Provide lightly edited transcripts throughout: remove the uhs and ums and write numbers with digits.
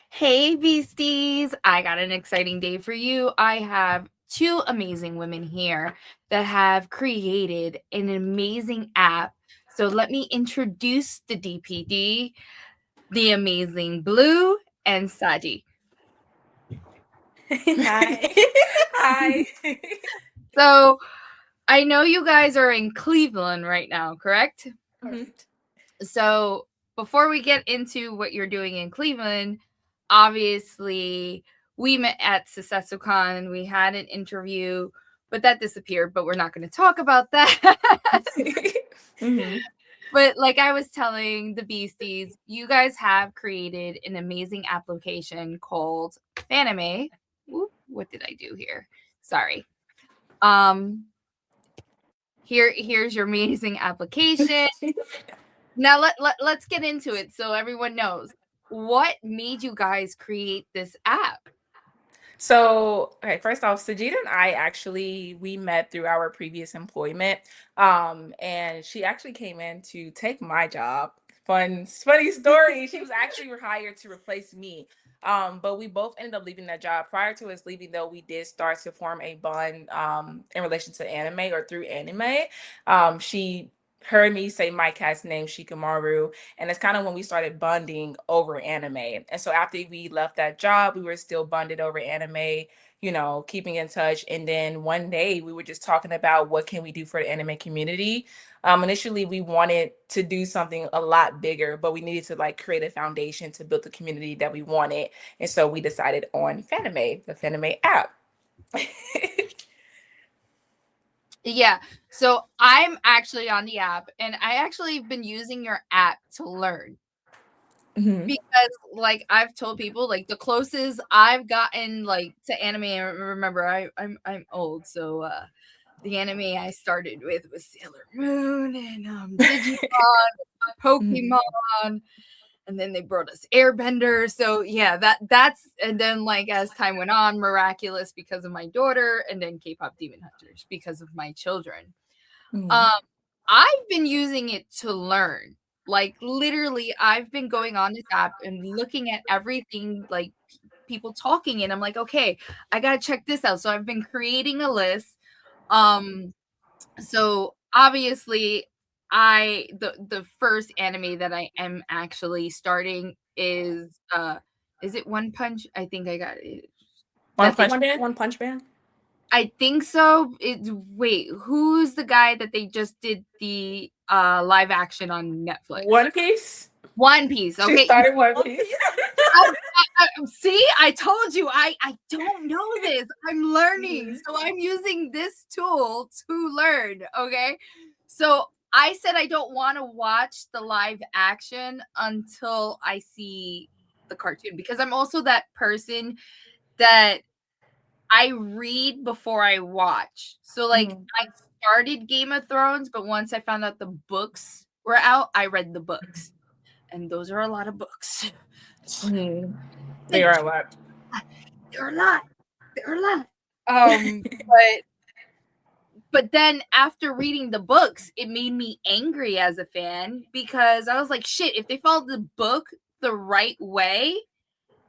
Hey, Beasties! I got an exciting day for you. I have two amazing women here that have created an amazing app. So let me introduce the DPD, the amazing Blue and Saji. Hi. Hi. So I know you guys are in Cleveland right now, correct? Mhm. So before we get into what you're doing in Cleveland, obviously we met at SuccessoCon. We had an interview, but that disappeared. But we're not going to talk about that. Mhm. But like I was telling the Beasties, you guys have created an amazing application called Fanime. What did I do here? Sorry. Um, here's your amazing application. Now let's get into it so everyone knows what made you guys create this app. So, okay, first off, Sajida and I actually we met through our previous employment. And she actually came in to take my job. Funny story. She was actually hired to replace me. But we both ended up leaving that job. Prior to us leaving, though, we did start to form a bond in relation to anime or through anime. She heard me say my cat's name, Shikamaru, and it's kind of when we started bonding over anime. And so after we left that job, we were still bonded over anime, keeping in touch. And then one day we were just talking about what can we do for the anime community. Initially, we wanted to do something a lot bigger, but we needed to like create a foundation to build the community that we wanted. And so we decided on Fanime, the Fanime app. Yeah. So I'm actually on the app and I actually have been using your app to learn Mhm. because like I've told people like the closest I've gotten like to anime, remember I'm old, so the anime I started with was Sailor Moon and Digimon, Mhm. Pokemon, and then they brought us Airbender. So yeah, that's and then like as time went on, Miraculous because of my daughter, and then K-pop Demon Hunters because of my children. Mhm. Um, I've been using it to learn. Like literally, I've been going on this app and looking at everything like people talking, and I'm like, okay, I gotta check this out. So I've been creating a list. Um, so obviously the first anime that I am actually starting is it One Punch? I think I got it. One That they Punch Man? One Punch Man. I think so. It's wait, who's the guy that they just did the live action on Netflix? One Piece? One Piece. She Okay. started One Piece. See, I told you I don't know this. I'm learning. So I'm using this tool to learn. Okay. So I said I don't want to watch the live action until I see the cartoon because I'm also that person that I read before I watch. So like Mhm. I started Game of Thrones, but once I found out the books were out, I read the books. And those are a lot of books. Mhm. They Thank are a you. lot. They're a lot. They're a lot. But then after reading the books, it made me angry as a fan because I was like, shit, if they followed the book the right way,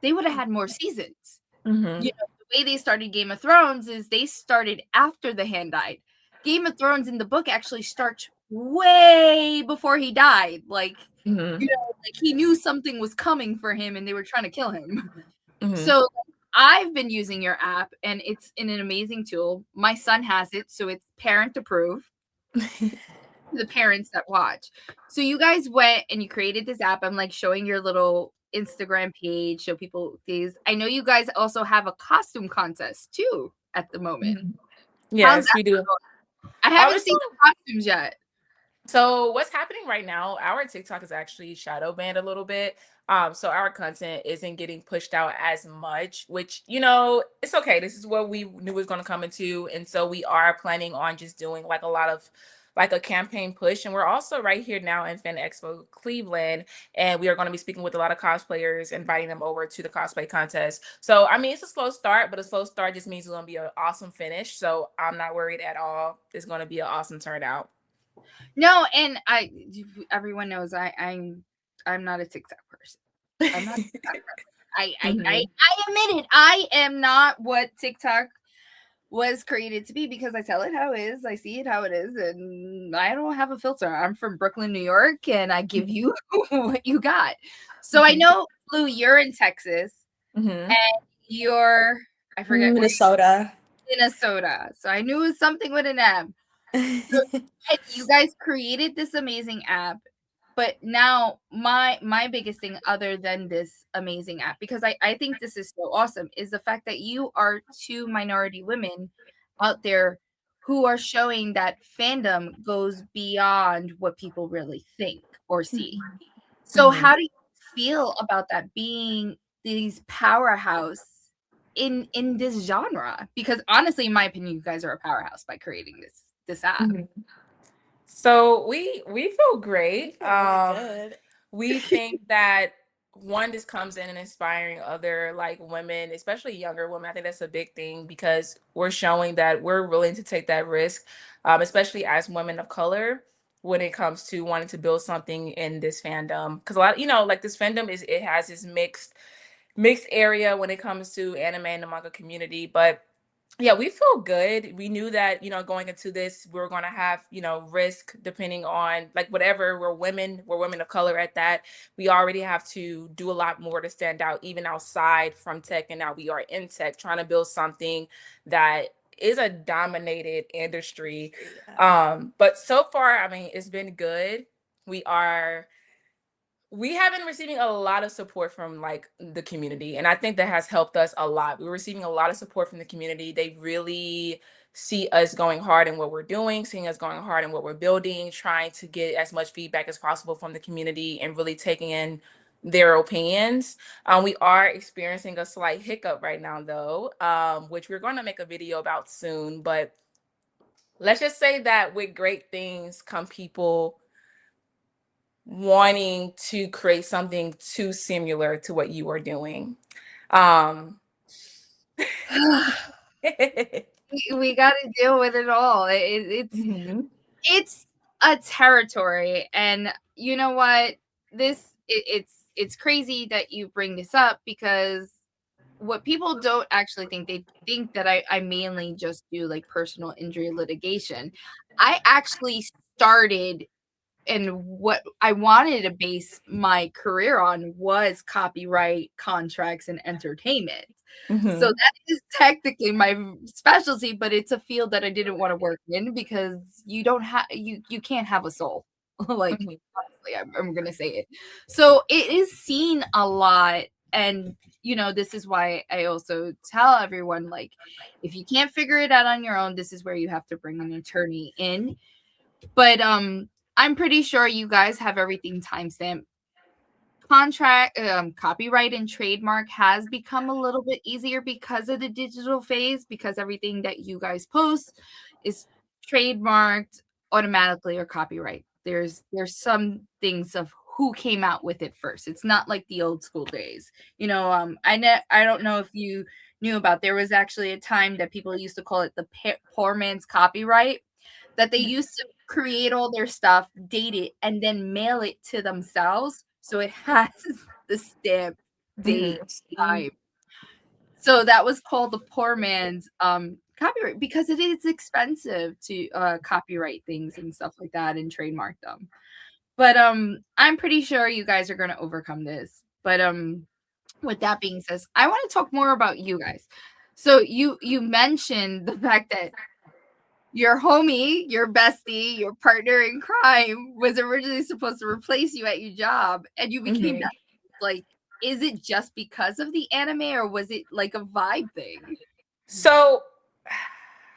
they would have had more seasons. You Mhm. know, the way they started Game of Thrones is they started after the hand died. Game of Thrones in the book actually starts way before he died. Like, Mhm. like he knew something was coming for him and they were trying to kill him. Mhm. So I've been using your app and it's an amazing tool. My son has it, so it's parent approved. The parents that watch. So you guys went and you created this app. I'm like showing your little Instagram page, show people these. I know you guys also have a costume contest too at the moment. Mhm. How's Yes, that we do. going? I haven't It's seen still the costumes yet. so what's happening right now, our TikTok is actually shadow banned a little bit. So our content isn't getting pushed out as much, which it's okay. This is what we knew was gonna come into. And so we are planning on just doing like a lot of like a campaign push. And we're also right here now in Fan Expo Cleveland. And we are going to be speaking with a lot of cosplayers, inviting them over to the cosplay contest. So I mean it's a slow start, but a slow start just means it's gonna be an awesome finish. So I'm not worried at all. It's gonna be an awesome turnout. No, and everyone knows I'm not a TikTok person. I'm not a TikTok person. I Mhm. admit it. I am not what TikTok was created to be because I tell it how it is. I see it how it is, and I don't have a filter. I'm from Brooklyn, New York, and I give you what you got. So I Mhm. know, Blue, you're in Texas, Mhm. and you're I forget where Minnesota. Minnesota. So I knew it was something with an M. So and you guys created this amazing app, but now my biggest thing other than this amazing app, because I think this is so awesome, is the fact that you are two minority women out there who are showing that fandom goes beyond what people really think or see. So Mhm. how do you feel about that, being these powerhouse in this genre? Because honestly, in my opinion, you guys are a powerhouse by creating this app. Mhm. So we feel great. We feel really good. We think that one, this comes in and inspiring other like women, especially younger women. I think that's a big thing because we're showing that we're willing to take that risk, especially as women of color when it comes to wanting to build something in this fandom. Because a lot, like this fandom it has this mixed area when it comes to anime and the manga community, but yeah, we feel good. We knew that, going into this, we were going to have, risk depending on like whatever. We're women of color at that. We already have to do a lot more to stand out, even outside from tech. And now we are in tech, trying to build something that is a dominated industry. Yeah. But so far, I mean, it's been good. We are we have been receiving a lot of support from like the community, and I think that has helped us a lot. We're receiving a lot of support from the community. They really see us going hard in what we're doing, seeing us going hard in what we're building, trying to get as much feedback as possible from the community and really taking in their opinions. We are experiencing a slight hiccup right now though, which we're going to make a video about soon. But let's just say that with great things come people wanting to create something too similar to what you are doing. Um, We got to deal with it all. Mhm, It's a territory, and you know what? It's crazy that you bring this up, because what people don't actually think, they think that I mainly just do like personal injury litigation. I actually started, and what I wanted to base my career on was copyright, contracts, and entertainment. So mhm, that is technically my specialty, but it's a field that I didn't want to work in because you can't have a soul. Like, mhm, honestly, I'm gonna say it. So it is seen a lot, and this is why I also tell everyone, like, if you can't figure it out on your own, this is where you have to bring an attorney in. But I'm pretty sure you guys have everything timestamped. Contract, copyright and trademark has become a little bit easier because of the digital phase, because everything that you guys post is trademarked automatically or copyright. There's some things of who came out with it first. It's not like the old school days. I don't know if you knew about, there was actually a time that people used to call it the poor man's copyright, that they used to create all their stuff, date it, and then mail it to themselves. So it has the stamp, mhm, date, time. So that was called the poor man's copyright, because it is expensive to copyright things and stuff like that and trademark them. But I'm pretty sure you guys are going to overcome this. But with that being said, I want to talk more about you guys. So you mentioned the fact that your homie, your bestie, your partner in crime was originally supposed to replace you at your job, and you became mhm. that. Like, is it just because of the anime, or was it like a vibe thing? So,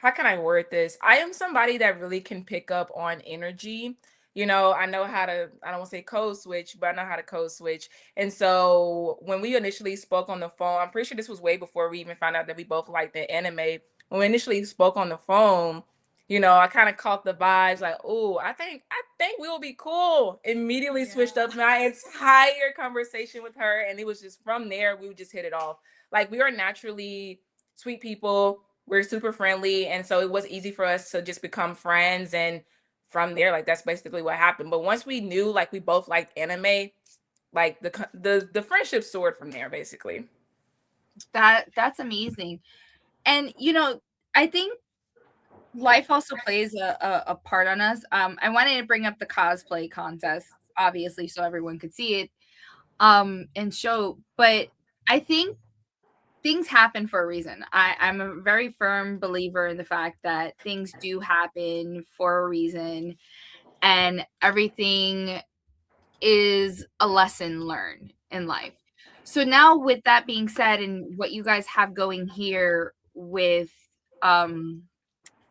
how can I word this? I am somebody that really can pick up on energy. I know how to, I don't want to say code switch, but I know how to code switch. And so when we initially spoke on the phone, I'm pretty sure this was way before we even found out that we both liked the anime. When we initially spoke on the phone, I kind of caught the vibes like, oh, I think we will be cool. Immediately switched Yeah. up my entire conversation with her. And it was just from there, we would just hit it off. Like we are naturally sweet people. We're super friendly. And so it was easy for us to just become friends. And from there, like that's basically what happened. But once we knew like we both liked anime, like the friendship soared from there, basically. That's amazing. And I think life also plays a part on us. I wanted to bring up the cosplay contest, obviously, so everyone could see it, and show. But I think things happen for a reason. I'm a very firm believer in the fact that things do happen for a reason, and everything is a lesson learned in life. So now, with that being said, and what you guys have going here with um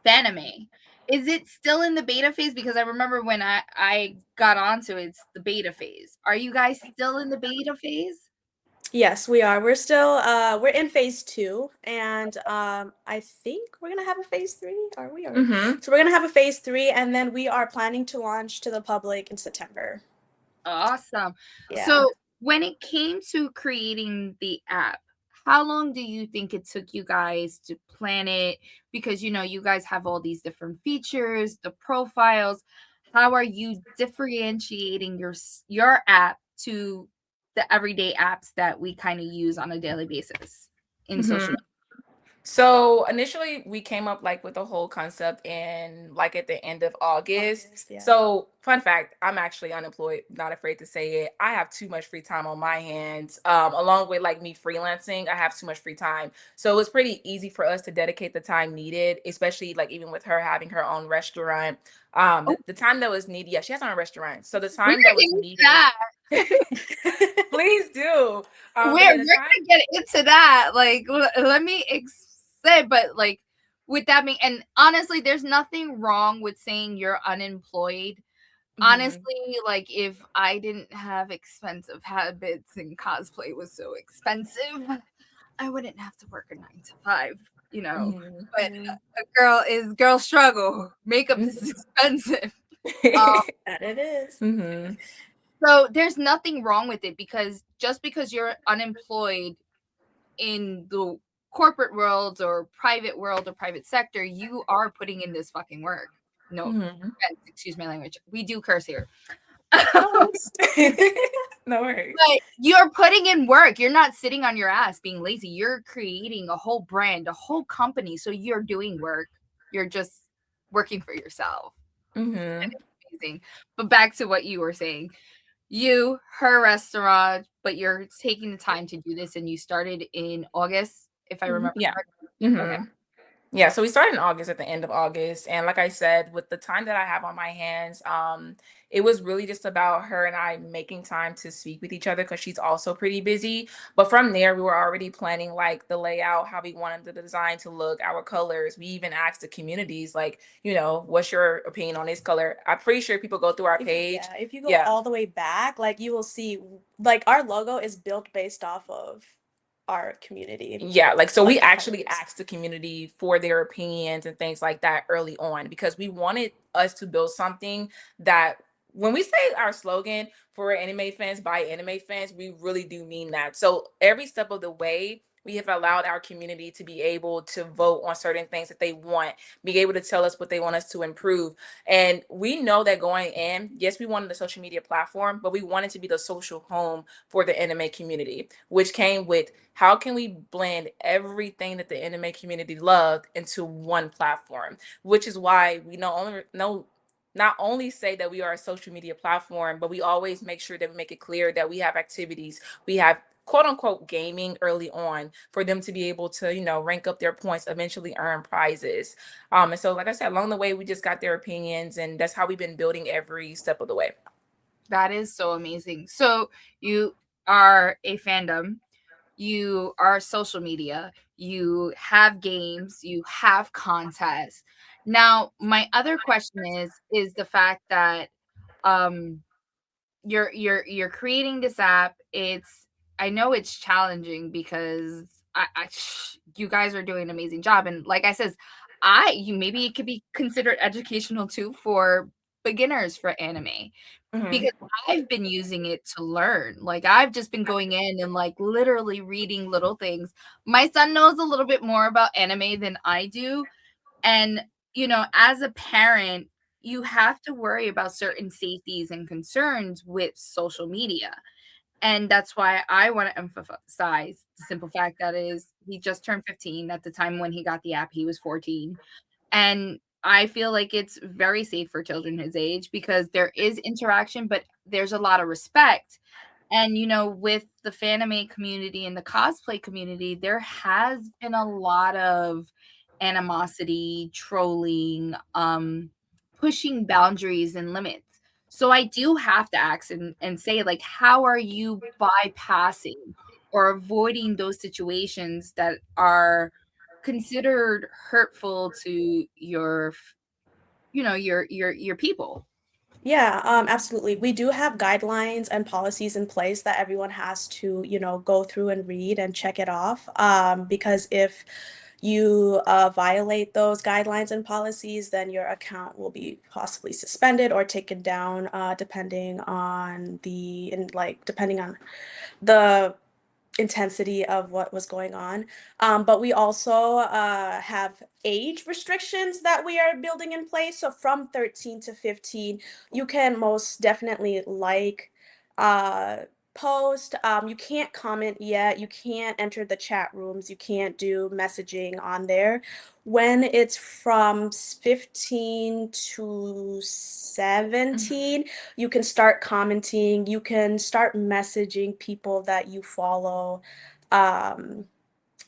Fanime, is it still in the beta phase? Because I remember when I got onto it, it's the beta phase. Are you guys still in the beta phase? Yes, we are. We're still we're in phase two, and I think we're gonna have a phase three. Are we? Or Mm-hmm. so we're gonna have a phase three, and then we are planning to launch to the public in September. Awesome. Yeah. So, when it came to creating the app, how long do you think it took you guys to plan it? Because you guys have all these different features, the profiles. How are you differentiating your app to the everyday apps that we kind of use on a daily basis in Mm-hmm. social So initially we came up like with the whole concept in like at the end of August. August, yeah. So fun fact, I'm actually unemployed, not afraid to say it. I have too much free time on my hands. Along with like me freelancing, I have too much free time. So it's pretty easy for us to dedicate the time needed, especially like even with her having her own restaurant. media? The time that was needed, yeah, she has her own restaurant. So the We're time that gonna was get into needed, that. please do. But We're yeah, the time. gonna get into that. Like, let me say, but like, with that being, and honestly, there's nothing wrong with saying you're unemployed. Mhm, Honestly, like, if I didn't have expensive habits and cosplay was so expensive, I wouldn't have to work a 9 to 5. You know, mhm, but Mhm. girl struggle. Makeup is mhm. expensive. Um, That it is. Mhm, so there's nothing wrong with it because just because you're unemployed in the corporate world or private world or private sector, you are putting in this fucking work. No mhm. offense, excuse my language. We do curse here. No But worries. No worries. you're putting in work. You're not sitting on your ass being lazy. You're creating a whole brand, a whole company. So you're doing work. You're just working for yourself. And Mhm, it's amazing. But back to what you were saying. Her restaurant, but you're taking the time to do this and you started in August, if I Mhm. remember yeah. correctly. Okay. Mhm. Yeah, so we started in August at the end of August. And like I said, with the time that I have on my hands, it was really just about her and I making time to speak with each other because she's also pretty busy. But from there, we were already planning like the layout, how we wanted the design to look, our colors. We even asked the communities, like, what's your opinion on this color? I'm pretty sure people go through our page. If you go Yeah. all the way back, like you will see, like our logo is built based off of our community, Yeah, like so like we the actually colors. asked the community for their opinions and things like that early on because we wanted us to build something that when we say our slogan for anime fans by anime fans, we really do mean that. So every step of the way, we have allowed our community to be able to vote on certain things that they want, be able to tell us what they want us to improve. And we know that going in, yes, we wanted a social media platform, but we wanted to be the social home for the anime community, which came with how can we blend everything that the anime community loved into one platform, which is why we not only say that we are a social media platform, but we always make sure that we make it clear that we have activities, we have quote unquote gaming early on for them to be able to rank up their points, eventually earn prizes. And so like I said, along the way we just got their opinions, and that's how we've been building every step of the way. That is so amazing. So you are a fandom, you are social media, you have games, you have contests. Now, my other question is the fact that um you're creating this app. I know it's challenging because you guys are doing an amazing job, and like I says, maybe it could be considered educational too for beginners for anime, Hmm. because I've been using it to learn. Like, I've just been going in and like literally reading little things. My son knows a little bit more about anime than I do, and, as a parent, you have to worry about certain safeties and concerns with social media. And that's why I want to emphasize the simple fact that is he just turned 15. At the time when he got the app, he was 14. And I feel like it's very safe for children his age because there is interaction, but there's a lot of respect. And with the fanime community and the cosplay community, there has been a lot of animosity, trolling, pushing boundaries and limits. So I do have to ask and say, like, how are you bypassing or avoiding those situations that are considered hurtful to your people? Yeah, absolutely. We do have guidelines and policies in place that everyone has to, go through and read and check it off. Because if you violate those guidelines and policies, then your account will be possibly suspended or taken down, depending on the intensity of what was going on. But we also have age restrictions that we are building in place. So from 13 to 15, you can most definitely uh, post. You can't comment yet. You can't enter the chat rooms. You can't do messaging on there. When it's from 15 to 17, you can start commenting, you can start messaging people that you follow. Um,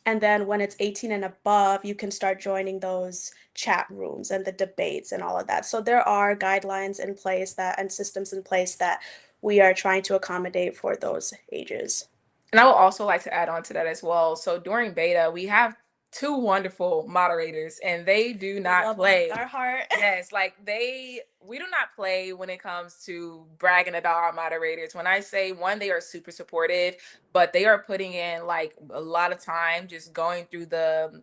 and then when it's 18 and above, you can start joining those chat rooms and the debates and all of that. So there are guidelines in place that and systems in place that we are trying to accommodate for those ages. And I would also like to add on to that as well. So during beta, we have two wonderful moderators, and they do not Love play. our heart. Yes, we do not play when it comes to bragging about our moderators. When I say one, they are super supportive, but they are putting in like a lot of time just going through the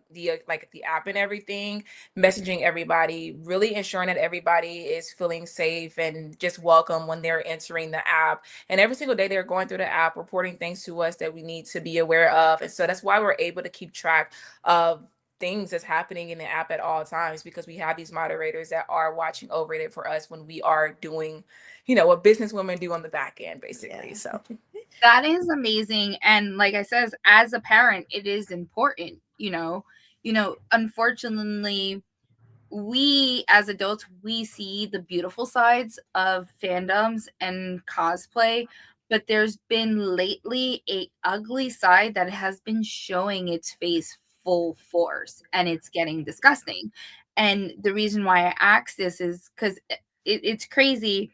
app and everything, messaging everybody, really ensuring that everybody is feeling safe and just welcome when they're entering the app. And every single day they're going through the app, reporting things to us that we need to be aware of. And so that's why we're able to keep track of things that's happening in the app at all times, because we have these moderators that are watching over it for us when we are doing, what businesswomen do on the back end, basically. Yeah. So That is amazing. And like I says, as a parent, it is important, unfortunately, we as adults, we see the beautiful sides of fandoms and cosplay, but there's been lately a ugly side that has been showing its face full force, and it's getting disgusting. And the reason why I ask this is because it's crazy.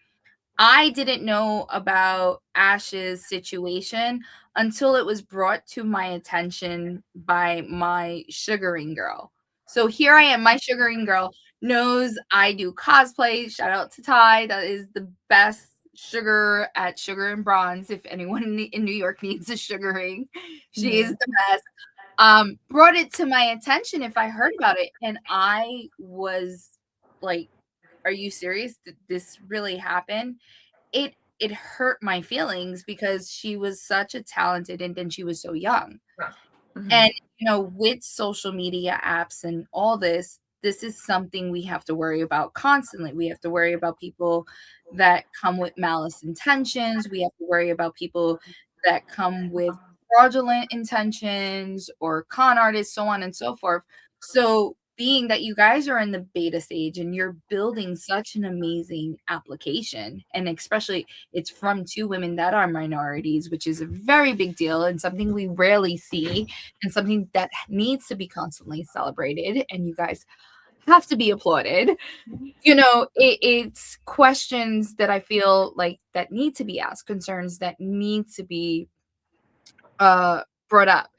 I didn't know about Ash's situation until it was brought to my attention by my sugaring girl. So here I am, my sugaring girl knows I do cosplay. Shout out to Ty. That is the best sugar at Sugar and Bronze. If anyone in New York needs a sugaring, she is mhm. the best. Brought it to my attention if I heard about it. And I was like, are you serious? Did this really happen? It hurt my feelings because she was such a talented and then she was so young. Mhm. And with social media apps and all this is something we have to worry about constantly. We have to worry about people that come with malice intentions. We have to worry about people that come with fraudulent intentions or con artists, so on and so forth. So, being that you guys are in the beta stage and you're building such an amazing application, and especially it's from two women that are minorities, which is a very big deal and something we rarely see and something that needs to be constantly celebrated, and you guys have to be applauded. It's questions that I feel like that need to be asked, concerns that need to be brought up,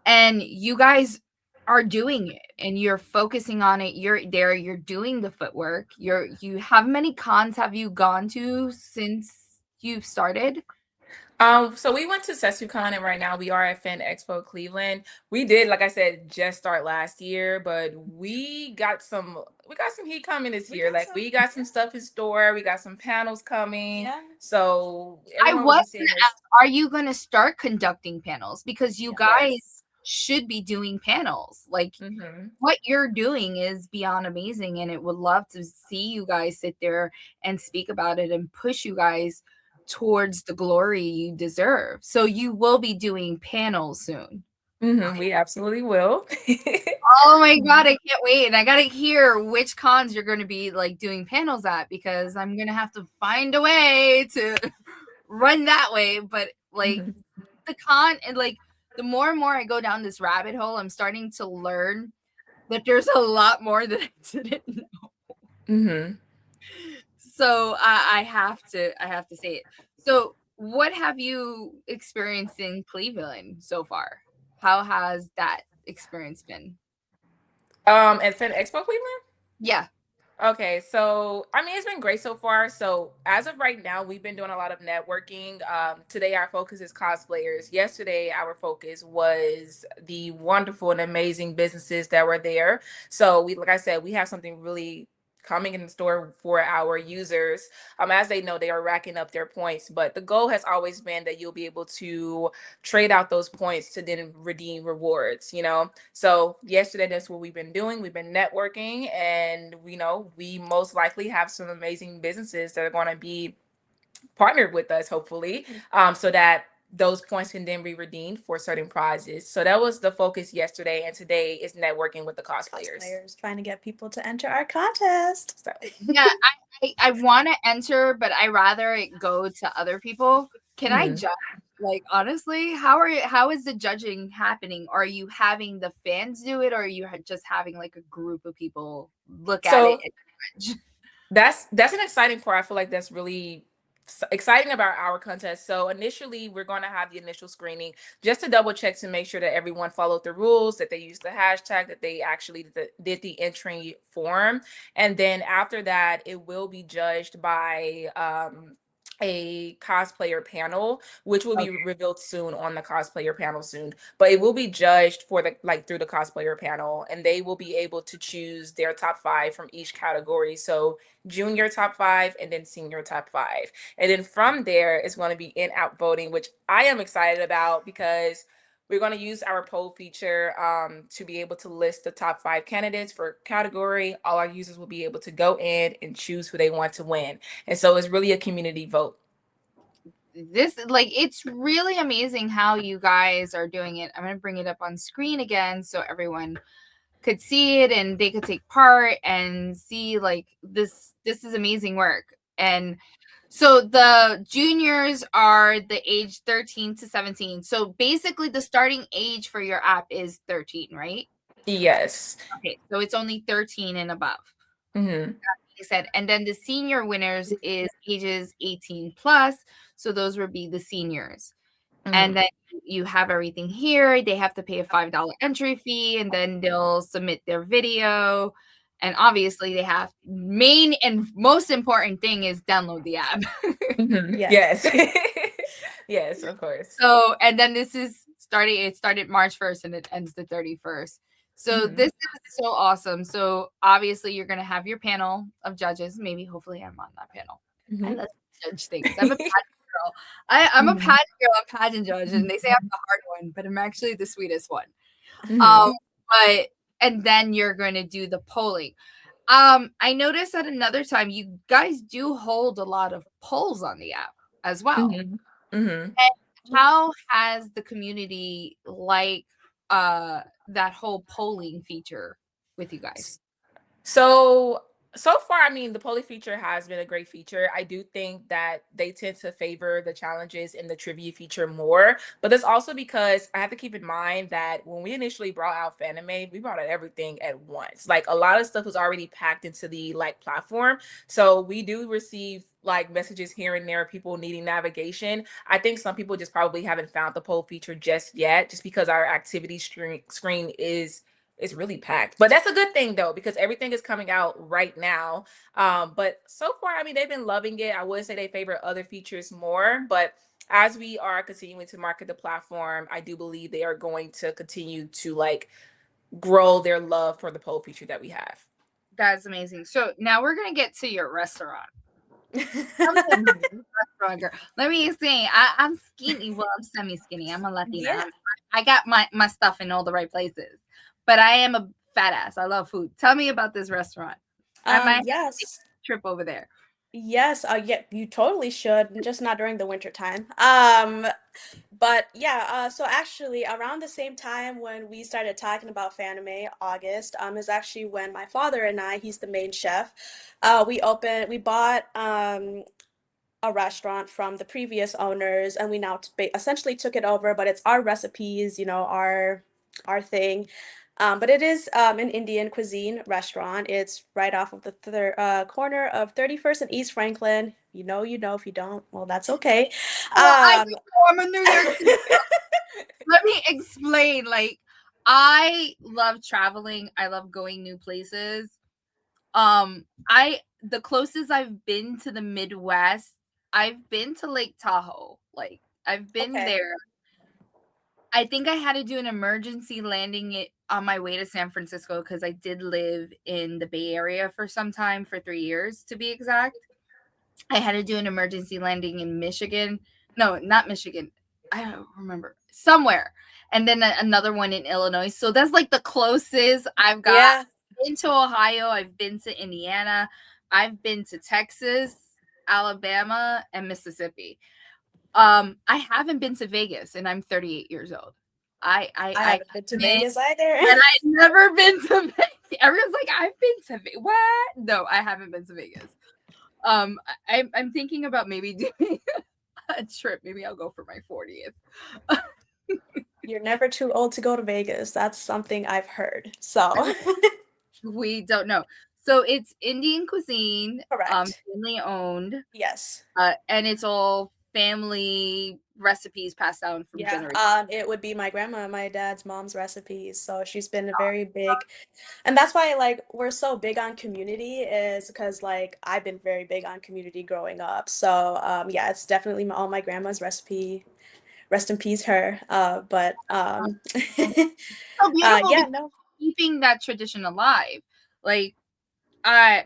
and you guys are doing it and you're focusing on it. You're there, you're doing the footwork. You How many cons have you gone to since you've started? So we went to SetsuCon, and right now we are at Fan Expo Cleveland. We did, like I said, just start last year, but we got some heat coming this We year. got Like some, we got some stuff in store, we got some panels coming. yeah. So I everyone will was be gonna seeing us. ask, are you gonna start conducting panels? Because you Yeah. guys Yes. should be doing panels. Like, Hmm. what you're doing is beyond amazing, and it would love to see you guys sit there and speak about it and push you guys towards the glory you deserve. So you will be doing panels soon. We absolutely will. Oh my god, I can't wait. And I gotta hear which cons you're gonna be like doing panels at, because I'm gonna have to find a way to run that way. But like the con, and like the more and more I go down this rabbit hole, I'm starting to learn that there's a lot more that I didn't know. So I have to say it. So what have you experienced in Cleveland so far? How has that experience been? At Fan Expo Cleveland? Yeah. Okay, so I mean, it's been great so far. So as of right now, we've been doing a lot of networking. Today, our focus is cosplayers. Yesterday, our focus was the wonderful and amazing businesses that were there. So we, like I said, we have something really coming in the store for our users. As they know, they are racking up their points, but the goal has always been that you'll be able to trade out those points to then redeem rewards. So yesterday, that's what we've been doing. We've been networking, and we most likely have some amazing businesses that are going to be partnered with us, hopefully, so that those points can then be redeemed for certain prizes. So that was the focus yesterday, and today is networking with the cosplayers. Trying to get people to enter our contest. So. Yeah, I want to enter, but I rather it go to other people. Can I judge? Like, honestly, how is the judging happening? Are you having the fans do it, or are you just having like a group of people look at it So and judge? that's an exciting part. I feel like that's really exciting about our contest. So initially, we're going to have the initial screening just to double check to make sure that everyone followed the rules, that they used the hashtag, that they actually did the entry form, and then after that, it will be judged by a cosplayer panel, which will be Okay. revealed soon on the cosplayer panel soon. But it will be judged for through the cosplayer panel, and they will be able to choose their top 5 from each category. So junior top 5 and then senior top 5. And then from there, it's going to be in-out voting, which I am excited about because we're going to use our poll feature to be able to list the top 5 candidates for category. All our users will be able to go in and choose who they want to win. And so it's really a community vote. It's really amazing how you guys are doing it. I'm going to bring it up on screen again so everyone could see it and they could take part and see like this is amazing work. And so the juniors are the age 13 to 17. So basically the starting age for your app is 13, right? Yes. Okay, so it's only 13 and above. Mm-hmm. Like I said, and then the senior winners is ages 18 plus. So those would be the seniors. And then you have everything here. They have to pay a $5 entry fee, and then they'll submit their video. And obviously, they have main and most important thing is download the app. Yes. Yes, of course. So, and then this is starting. It started March 1st and it ends the 31st. So this is so awesome. So obviously, you're gonna have your panel of judges. Maybe, hopefully, I'm on that panel. I love to judge things. I'm a girl. I'm a pageant girl, a pageant judge, and they say I'm the hard one, but I'm actually the sweetest one. But and then you're going to do the polling. I noticed that another time you guys do hold a lot of polls on the app as well. And how has the community that whole polling feature with you guys? So far, I mean, the polling feature has been a great feature. I do think that they tend to favor the challenges and the trivia feature more, but that's also because I have to keep in mind that when we initially brought out Fanime, we brought out everything at once. Like a lot of stuff was already packed into the platform. So we do receive messages here and there, people needing navigation. I think some people just probably haven't found the poll feature just yet, just because our activity screen is really packed. But that's a good thing though, because everything is coming out right now. But so far, I mean, they've been loving it. I would say they favor other features more, but as we are continuing to market the platform, I do believe they are going to continue to grow their love for the poll feature that we have. That's amazing. So now we're gonna get to your restaurant. Restaurant girl. Let me see. I'm skinny. Well, I'm semi-skinny. I'm a Latina. Yeah. I got my stuff in all the right places, but I am a fat ass. I love food. Tell me about this restaurant. I might Yes. trip over there. Yes, yeah, you totally should, just not during the winter time. But yeah, so actually around the same time when we started talking about Fanime, August, is actually when my father and I, he's the main chef, we bought a restaurant from the previous owners, and we now essentially took it over, but it's our recipes, our thing. But it is an Indian cuisine restaurant. It's right off of the corner of 31st and East Franklin. You know, you know. If you don't, well, that's okay. Oh, I Um, know, I'm a New York City girl. Let me explain. Like, I love traveling. I love going new places. I the closest I've been to the Midwest, I've been to Lake Tahoe. Like, I've been okay. there. I think I had to do an emergency landing it on my way to San Francisco because I did live in the Bay Area for some time, for 3 years to be exact. I had to do an emergency landing in Michigan. No, not Michigan. I don't remember. Somewhere. And then another one in Illinois. So that's like the closest I've got. Yeah. I've been to Ohio. I've been to Indiana. I've been to Texas, Alabama, and Mississippi. I haven't been to Vegas, and I'm 38 years old. I I haven't been to been, Vegas either. and I've never been to Vegas. Everyone's like, I've been to Vegas. What? No, I haven't been to Vegas. I'm thinking about maybe doing a trip. Maybe I'll go for my 40th. You're never too old to go to Vegas. That's something I've heard. So, We don't know. So it's Indian cuisine, correct. family owned, Yes. and it's all family recipes passed down from Yeah, generation. it would be my grandma, my dad's mom's recipes. So she's been a very big, and that's why like we're so big on community is because like I've been very big on community growing up. So yeah, it's definitely all my grandma's recipe. Rest in peace, her. But So beautiful yeah, because no, keeping that tradition alive. Like,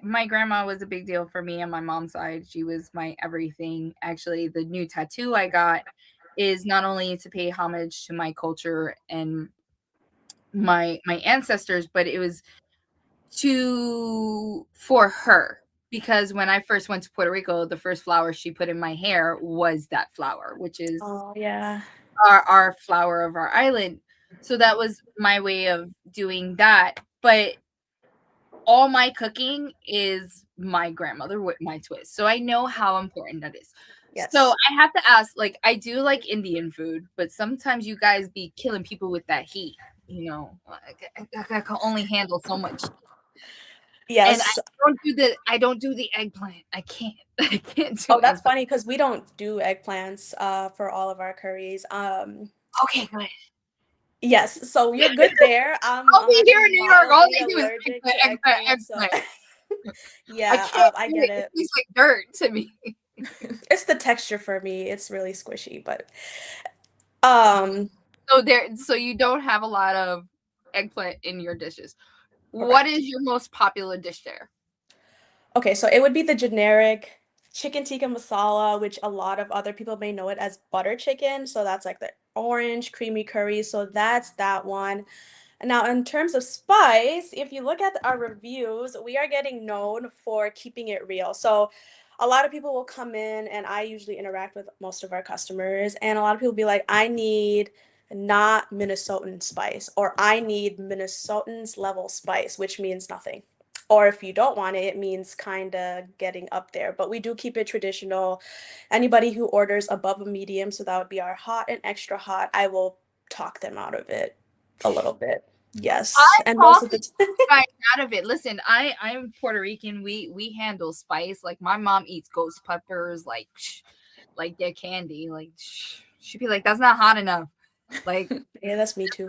my grandma was a big deal for me on my mom's side. She was my everything. Actually, the new tattoo I got is not only to pay homage to my culture and my ancestors, but it was to for her, because when I first went to Puerto Rico, the first flower she put in my hair was that flower, which is oh yeah, our flower of our island. So that was my way of doing that. But all my cooking is my grandmother with my twist. So I know how important that is. So yes. I have to ask, like, I do like Indian food, but sometimes you guys be killing people with that heat. I can only handle so much. And Yes. I don't do the eggplant. I can't. I can't do Oh, that's eggplant. funny because we don't do eggplants for all of our curries. Okay, good. Yes, so you're good there. I'll I'm be here actually in New York. All mildly they do is allergic eggplant, to eggplant, eggplant, so eggplant. I yeah, can't I do get it. It it. tastes like dirt to me. It's the texture for me. It's really squishy, but um, So you don't have a lot of eggplant in your dishes. What correct. is your most popular dish there? Okay, so it would be the generic chicken tikka masala, which a lot of other people may know it as butter chicken. So that's like the orange creamy curry. So that's that one. Now, in terms of spice, if you look at our reviews, we are getting known for keeping it real. So, a lot of people will come in, and I usually interact with most of our customers, and a lot of people be like, I need not Minnesotan spice, or I need Minnesotans level spice, which means nothing. Or if you don't want it, it means kind of getting up there. But we do keep it traditional. Anybody who orders above a medium, so that would be our hot and extra hot, I will talk them out of it a little bit. I Yes, and most talk of the guys out of it. Listen, I'm Puerto Rican. We handle spice. Like, my mom eats ghost peppers like they're candy. Like, she'd be like, "That's not hot enough." Like, yeah, that's me too.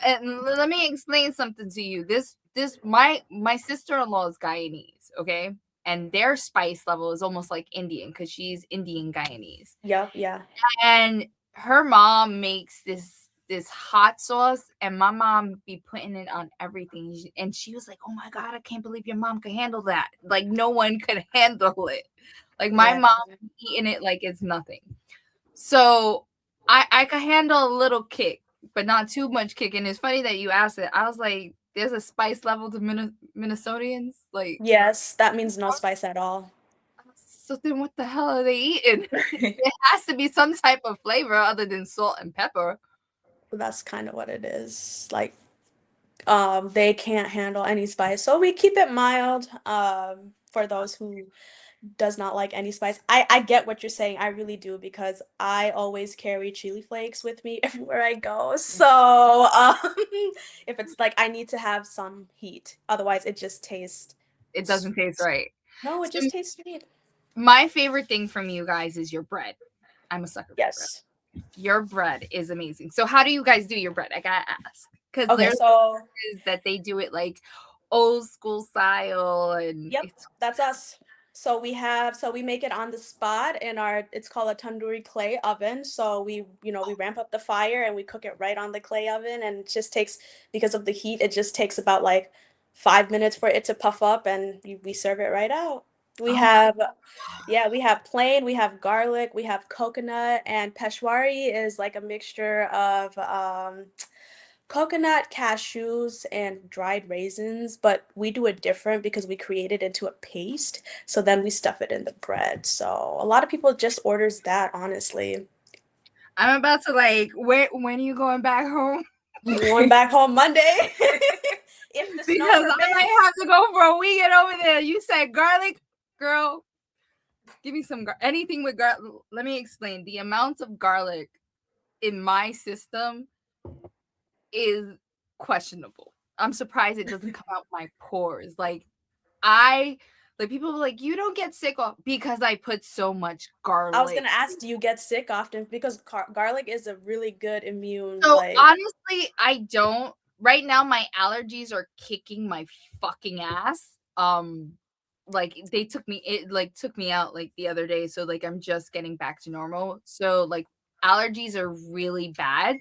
and let me explain something to you. This my sister-in-law is Guyanese, okay? And their spice level is almost like Indian because she's Indian Guyanese. Yep, yeah. And her mom makes this hot sauce, and my mom be putting it on everything. And she was like, "Oh my god, I can't believe your mom could handle that. Like, no one could handle it. Like, my Yeah. mom eating it like it's nothing." So I could handle a little kick, but not too much kick. And it's funny that you asked it. I was like, "There's a spice level to Minnesotans." Like, Yes, that means no spice at all. So then what the hell are they eating? It has to be some type of flavor other than salt and pepper. That's kind of what it is. Like, they can't handle any spice, so we keep it mild. For those who does not like any spice. I get what you're saying. I really do because I always carry chili flakes with me everywhere I go. So, if it's like I need to have some heat, otherwise it just tastes It doesn't taste sweet. right. No, it So just tastes sweet. my favorite thing from you guys is your bread. I'm a sucker for bread. Yes. Your bread is amazing. So how do you guys do your bread? I gotta ask. Because Okay, there's so is that they do it like old school style and yep, it's that's us. So we make it on the spot in our, it's called a tandoori clay oven. So we ramp up the fire and we cook it right on the clay oven, and it just takes, because of the heat, it just takes about like 5 minutes for it to puff up, and we serve it right out. We oh have, yeah, we have plain, we have garlic, we have coconut, and peshwari is like a mixture of coconut, cashews, and dried raisins, but we do it different because we create it into a paste. So then we stuff it in the bread. So a lot of people just orders that, honestly. I'm about to like when are you going back home? Going back home Monday. If the snow Because I permits. might have to go for a weekend over there. You said garlic, girl. Give me some anything with garlic. Let me explain. The amount of garlic in my system is questionable. I'm surprised it doesn't come out my pores. People were like, you don't get sick because I put so much I was garlic. gonna ask, do you get sick often? Because garlic is a really good immune, So like. honestly, I don't. Right now, my allergies are kicking my fucking ass. Like they took me, it like took me out like the other day. So like I'm just getting back to normal. So like allergies are really bad.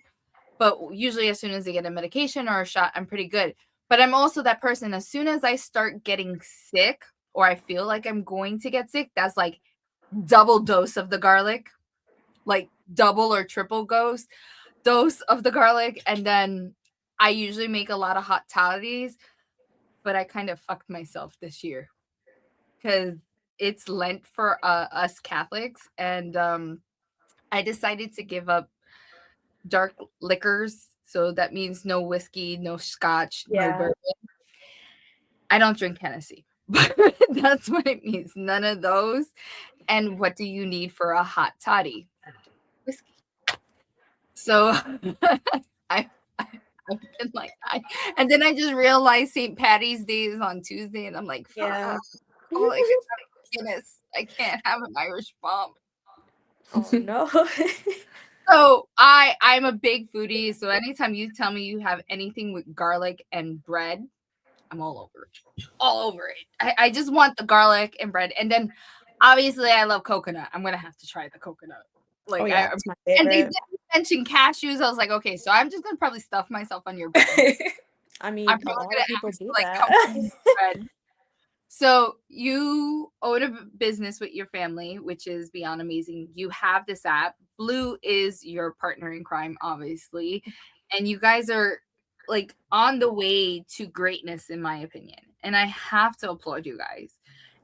But usually, as soon as I get a medication or a shot, I'm pretty good. But I'm also that person, as soon as I start getting sick or I feel like I'm going to get sick, that's like double dose of the garlic, like double or triple dose of the garlic. And then I usually make a lot of hot toddies, but I kind of fucked myself this year because it's Lent for us Catholics. And I decided to give up dark liquors. So that means no whiskey, no scotch, no Yeah. bourbon. I don't drink Hennessy, but that's what it means. None of those. And what do you need for a hot toddy? Whiskey. So I, I've been like, and then I just realized St. Patty's Day is on Tuesday, and I'm like, fuck, Yeah. all I can have is Guinness. I can't have an Irish bomb. Oh no. So I'm a big foodie. So anytime you tell me you have anything with garlic and bread, I'm all over it. All over it. I just want the garlic and bread. And then obviously I love coconut. I'm gonna have to try the coconut. Oh Like yeah, it's my and they favorite. did mention cashews. I was like, okay, so I'm just gonna probably stuff myself on your bread. I mean, I'm a probably lot gonna of people ask do like that. how much is bread. So you own a business with your family, which is beyond amazing. You have this app. Blue is your partner in crime, obviously. And you guys are like on the way to greatness, in my opinion. And I have to applaud you guys.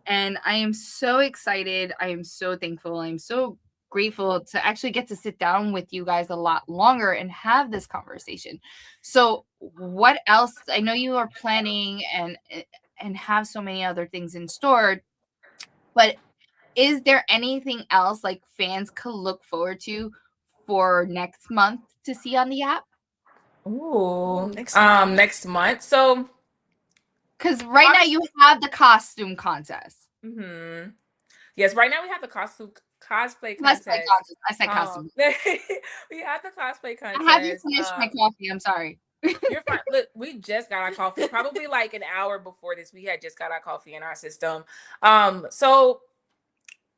And I am so excited. I am so thankful. I'm so grateful to actually get to sit down with you guys a lot longer and have this conversation. So, what else? I know you are planning and have so many other things in store, but is there anything else like fans could look forward to for next month to see on the app? Ooh, Next month. next month. So, Because right now you have the costume contest. Yes, right now we have the cosplay Cosplay contest. contest. I said costume. We have the cosplay contest. I have you finish my coffee. I'm sorry. You're fine. Look, we just got our coffee. Probably like an hour before this, we had just got our coffee in our system. So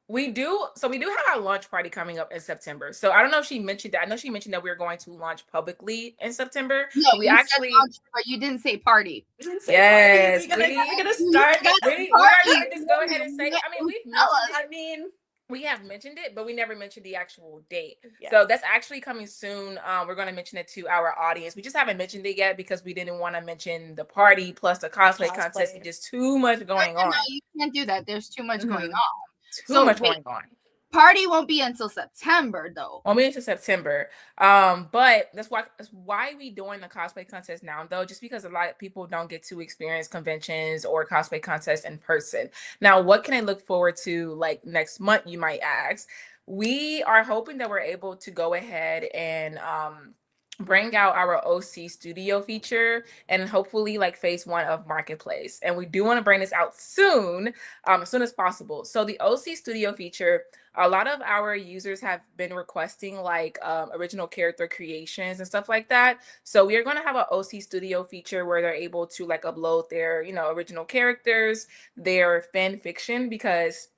we do have our launch party coming up in September. So I don't know if she mentioned that. I know she mentioned that we were going to launch publicly in September. No, But we you actually said launch, but you didn't say party. We didn't say yes, party. We're gonna You start. got we party. are going to just go ahead and say. I mean, we've Tell mentioned us. it. I mean, we have mentioned it, but we never mentioned the actual date. Yeah. So that's actually coming soon. We're going to mention it to our audience. We just haven't mentioned it yet because we didn't want to mention the party plus the cosplay contest. It's just too much going on. No, you can't do that. There's too much going on. too much wait, going on. party won't be until September though. Only into September. But that's why we doing the cosplay contest now though, just because a lot of people don't get to experience conventions or cosplay contests in person. Now, what can I look forward to like next month, you might ask? We are hoping that we're able to go ahead and bring out our OC studio feature and hopefully like phase one of marketplace. And we do want to bring this out soon, as soon as possible. So the OC studio feature, a lot of our users have been requesting like original character creations and stuff like that. So we are going to have an OC studio feature where they're able to like upload their, original characters, their fan fiction, because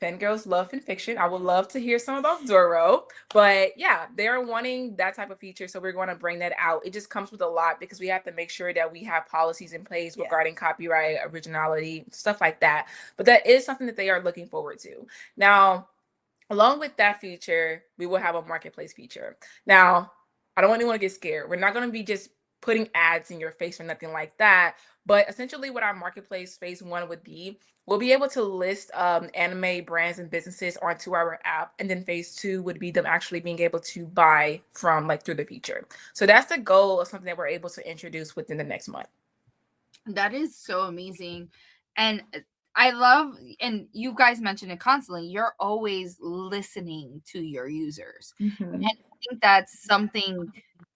fangirls love fan fiction. I would love to hear some about Zoro, but yeah, they're wanting that type of feature. So we're going to bring that out. It just comes with a lot because we have to make sure that we have policies in place regarding copyright, originality, stuff like that. But that is something that they are looking forward to. Now, along with that feature, we will have a marketplace feature. Now, I don't want anyone to get scared. We're not going to be just putting ads in your face or nothing like that. But essentially, what our marketplace phase one would be, we'll be able to list anime brands and businesses onto our app. And then phase two would be them actually being able to buy from like through the feature. So that's the goal of something that we're able to introduce within the next month. That is so amazing. And I love, and you guys mention it constantly, you're always listening to your users. And I think that's something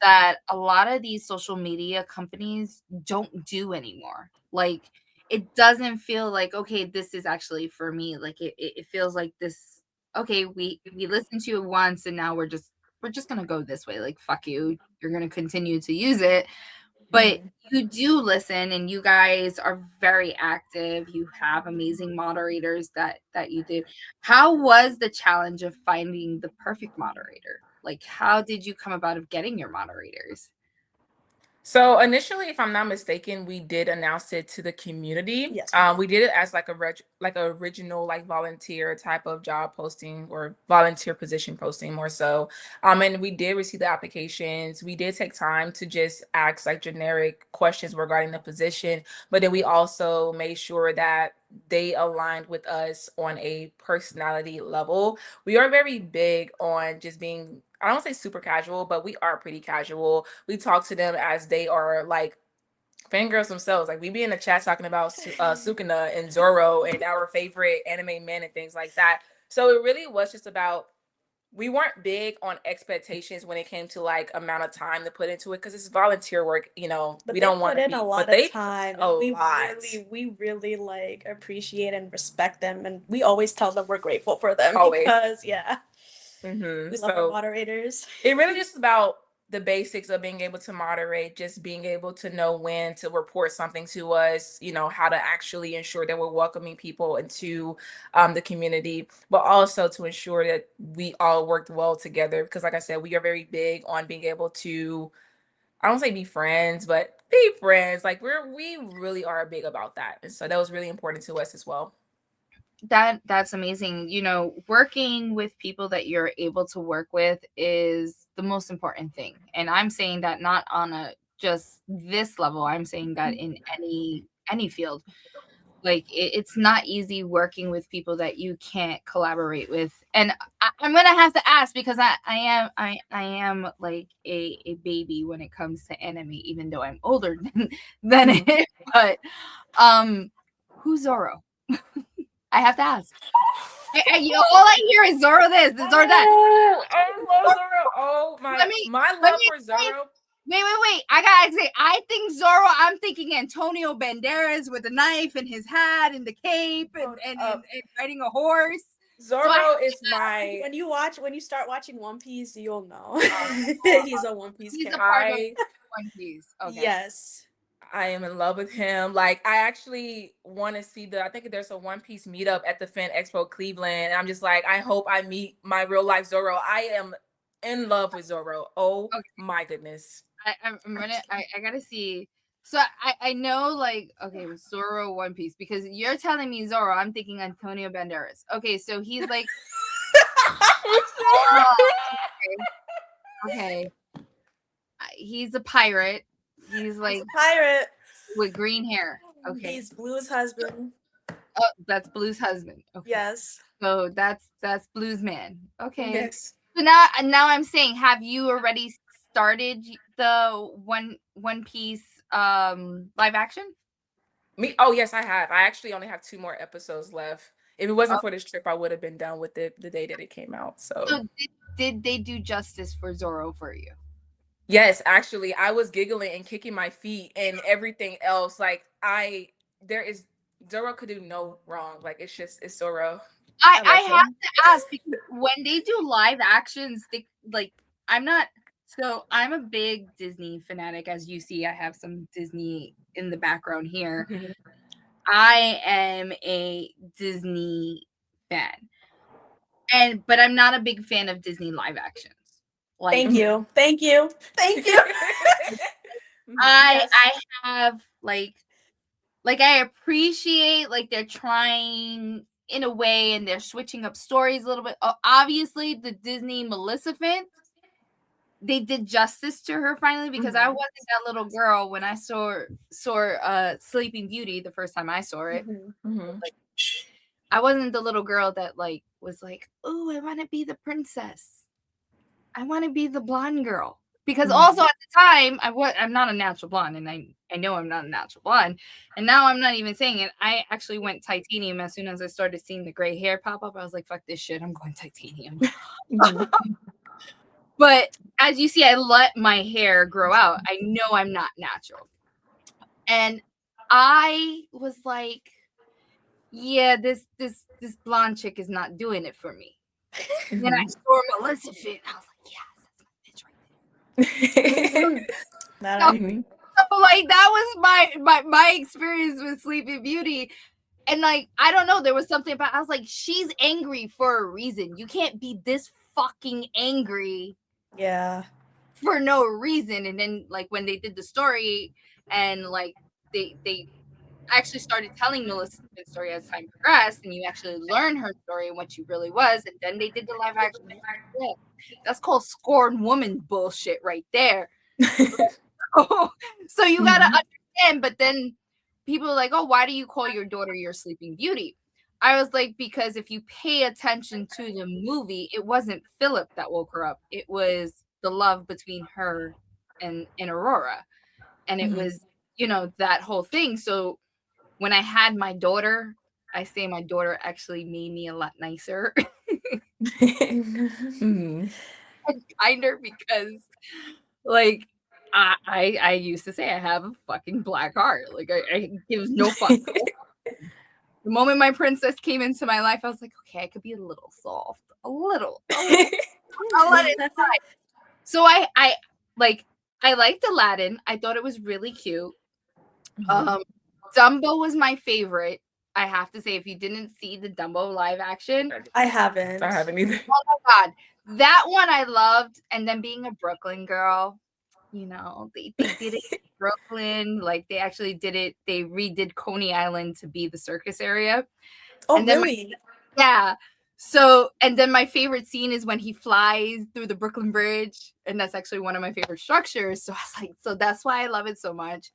that a lot of these social media companies don't do anymore. Like, it doesn't feel like, okay, this is actually for me. Like it feels like this, okay, we listened to it once and now we're just gonna go this way. Like, fuck you. You're gonna continue to use it. But you do listen and you guys are very active. You have amazing moderators that you did. How was the challenge of finding the perfect moderator? Like, how did you come about of getting your moderators? So initially, if I'm not mistaken, we did announce it to the community. Yes. We did it as like a original like volunteer type of job posting or volunteer position posting more so. And we did receive the applications. We did take time to just ask like generic questions regarding the position, but then we also made sure that they aligned with us on a personality level. We are very big on just being, I don't say super casual, but we are pretty casual. We talk to them as they are like fangirls themselves. Like we be in the chat talking about Sukuna and Zoro and our favorite anime men and things like that. So it really was just about, we weren't big on expectations when it came to like amount of time to put into it because it's volunteer work, But we they don't want put to in be, a lot but of they time, a and lot. we really like appreciate and respect them, and we always tell them we're grateful for them Always. because Mm-hmm. we love our moderators. It really just about the basics of being able to moderate, just being able to know when to report something to us, how to actually ensure that we're welcoming people into the community, but also to ensure that we all worked well together. Because like I said, we are very big on being able to, I don't say be friends, but be friends. Like we really are big about that. And so that was really important to us as well. That's amazing. Working with people that you're able to work with is the most important thing. And I'm saying that not on a just this level. I'm saying that in any field. Like it's not easy working with people that you can't collaborate with. And I'm gonna have to ask because I am like a baby when it comes to anime, even though I'm older than it. But who's Zoro? I have to ask. All I hear is Zoro this, Zoro that. Oh, I love Zoro. Oh my, my love for Zoro. Wait. I gotta say, I think Zoro, I'm thinking Antonio Banderas with a knife in his hat and the cape and riding a horse. Zoro is my. When you start watching One Piece, you'll know. He's a One Piece He's character. a part of One Piece. Okay. Yes. I am in love with him. Like, I actually want to see I think there's a One Piece meetup at the Fan Expo Cleveland. And I'm just like, I hope I meet my real life Zoro. I am in love with Zoro. Oh my goodness. I gotta see. So I know like, okay, Zoro One Piece, because you're telling me Zoro, I'm thinking Antonio Banderas. Okay, so he's like, okay. He's a pirate. He's like pirate with green hair. Okay. He's Blue's husband. Oh, that's Blue's husband. Okay. Yes. So that's Blue's man. Okay. Yes. So now I'm saying, have you already started the One Piece live action? Me? Oh, yes, I have. I actually only have 2 more episodes left. If it wasn't Oh, for this trip, I would have been done with it the day that it came out. So, so did they do justice for Zoro for you? yes, actually, I was giggling and kicking my feet and everything else. Like, there is, Zoro could do no wrong. Like, it's Zoro. I I love have him. to ask because when they do live actions, they like I'm not so I'm a big Disney fanatic. As you see, I have some Disney in the background here. Mhm. I am a Disney fan. But I'm not a big fan of Disney live actions. Like Thank you. Thank you. Thank you. I Yes. I have like I appreciate like they're trying in a way and they're switching up stories a little bit. Obviously, the Disney Maleficent, they did justice to her finally because I wasn't that little girl when I saw Sleeping Beauty the first time I saw it. Mhm. Like I wasn't the little girl that like was like, "Oh, I want to be the princess. I want to be the blonde girl." Because also at the time, I'm not a natural blonde, and I know I'm not a natural blonde. And now I'm not even saying it. I actually went titanium as soon as I started seeing the gray hair pop up. I was like, "Fuck this shit! I'm going titanium." Mhm. But as you see, I let my hair grow out. I know I'm not natural, and I was like, "Yeah, this blonde chick is not doing it for me." And then I Mhm. saw Maleficent. I was like, "Yes, that's my bitch right there." That So, I Mhm. like that was my experience with Sleeping Beauty. And like, I don't know, there was something about I was like, she's angry for a reason. You can't be this fucking angry yeah. for no reason. And then like when they did the story and like they actually started telling Melissa's story as time progressed, and you actually learn her story and what she really was, and then they did the live action. I was like, yeah, that's called scorn woman bullshit right there. So you gotta Mhm. understand, but then people are like, "Oh, why do you call your daughter your Sleeping Beauty?" I was like, because if you pay attention to the movie, it wasn't Philip that woke her up. It was the love between her and Aurora. And it Mhm. was, that whole thing. So when I had my daughter, I say my daughter actually made me a lot nicer Mhm. and kinder because like I used to say I have a fucking black heart. Like I give no fuck. The moment my princess came into my life, I was like, okay, I could be a little soft. A little. I'll let it slide. So I liked Aladdin. I thought it was really cute. Mhm. Um Dumbo was my favorite. I have to say, if you didn't see the Dumbo live action, I I haven't. haven't either. oh my god, that one I loved. And then being a Brooklyn girl, they did it in Brooklyn. Like they actually did it. They redid Coney Island to be the circus area. Oh, And then really? yeah. So and then my favorite scene is when he flies through the Brooklyn Bridge, and that's actually one of my favorite structures. So I was like, so that's why I love it so much.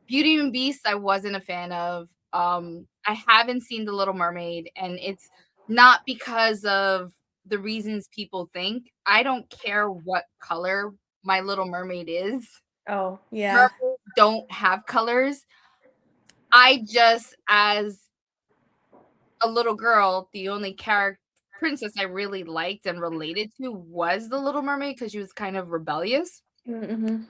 Beauty and Beast, I wasn't a fan of. I haven't seen The Little Mermaid, and it's not because of the reasons people think. I don't care what color My Little Mermaid is. Oh, yeah. Mermaids don't have colors. I just, as a little girl, the only character princess I really liked and related to was the Little Mermaid because she was kind of rebellious. Mm-hmm.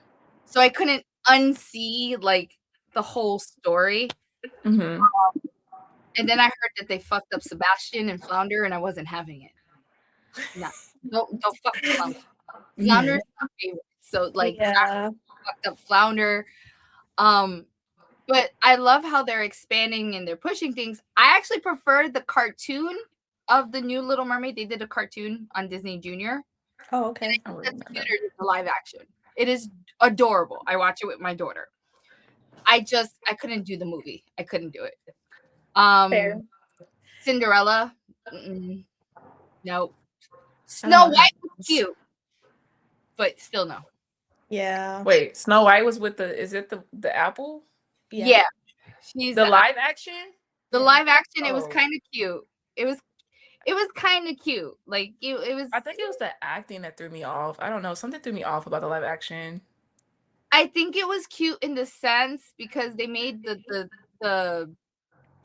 So I couldn't unsee like the whole story. Mhm. And then I heard that they fucked up Sebastian and Flounder, and I wasn't having it. No, don't fuck with Flounder. Flounder's Mhm. my favorite. So like I Yeah. fucked up Flounder. Um, but I love how they're expanding and they're pushing things. I actually prefer the cartoon of the new Little Mermaid. They did a cartoon on Disney Junior. Oh, okay. I wouldn't That's know that. cuter than the live action. It is adorable. I watch it with my daughter. I couldn't do the movie. I couldn't do it. Fair. Cinderella, mm-mm, no. I don't Snow know how. White was cute, but still no. Yeah. Wait, Snow White was with is it the apple? Yeah. Yeah, she's The the live action? The live action, it was Oh. kind of cute. It was kind of cute. Like it was. I think it was the acting that threw me off. I don't know. Something threw me off about the live action. I think it was cute in the sense because they made the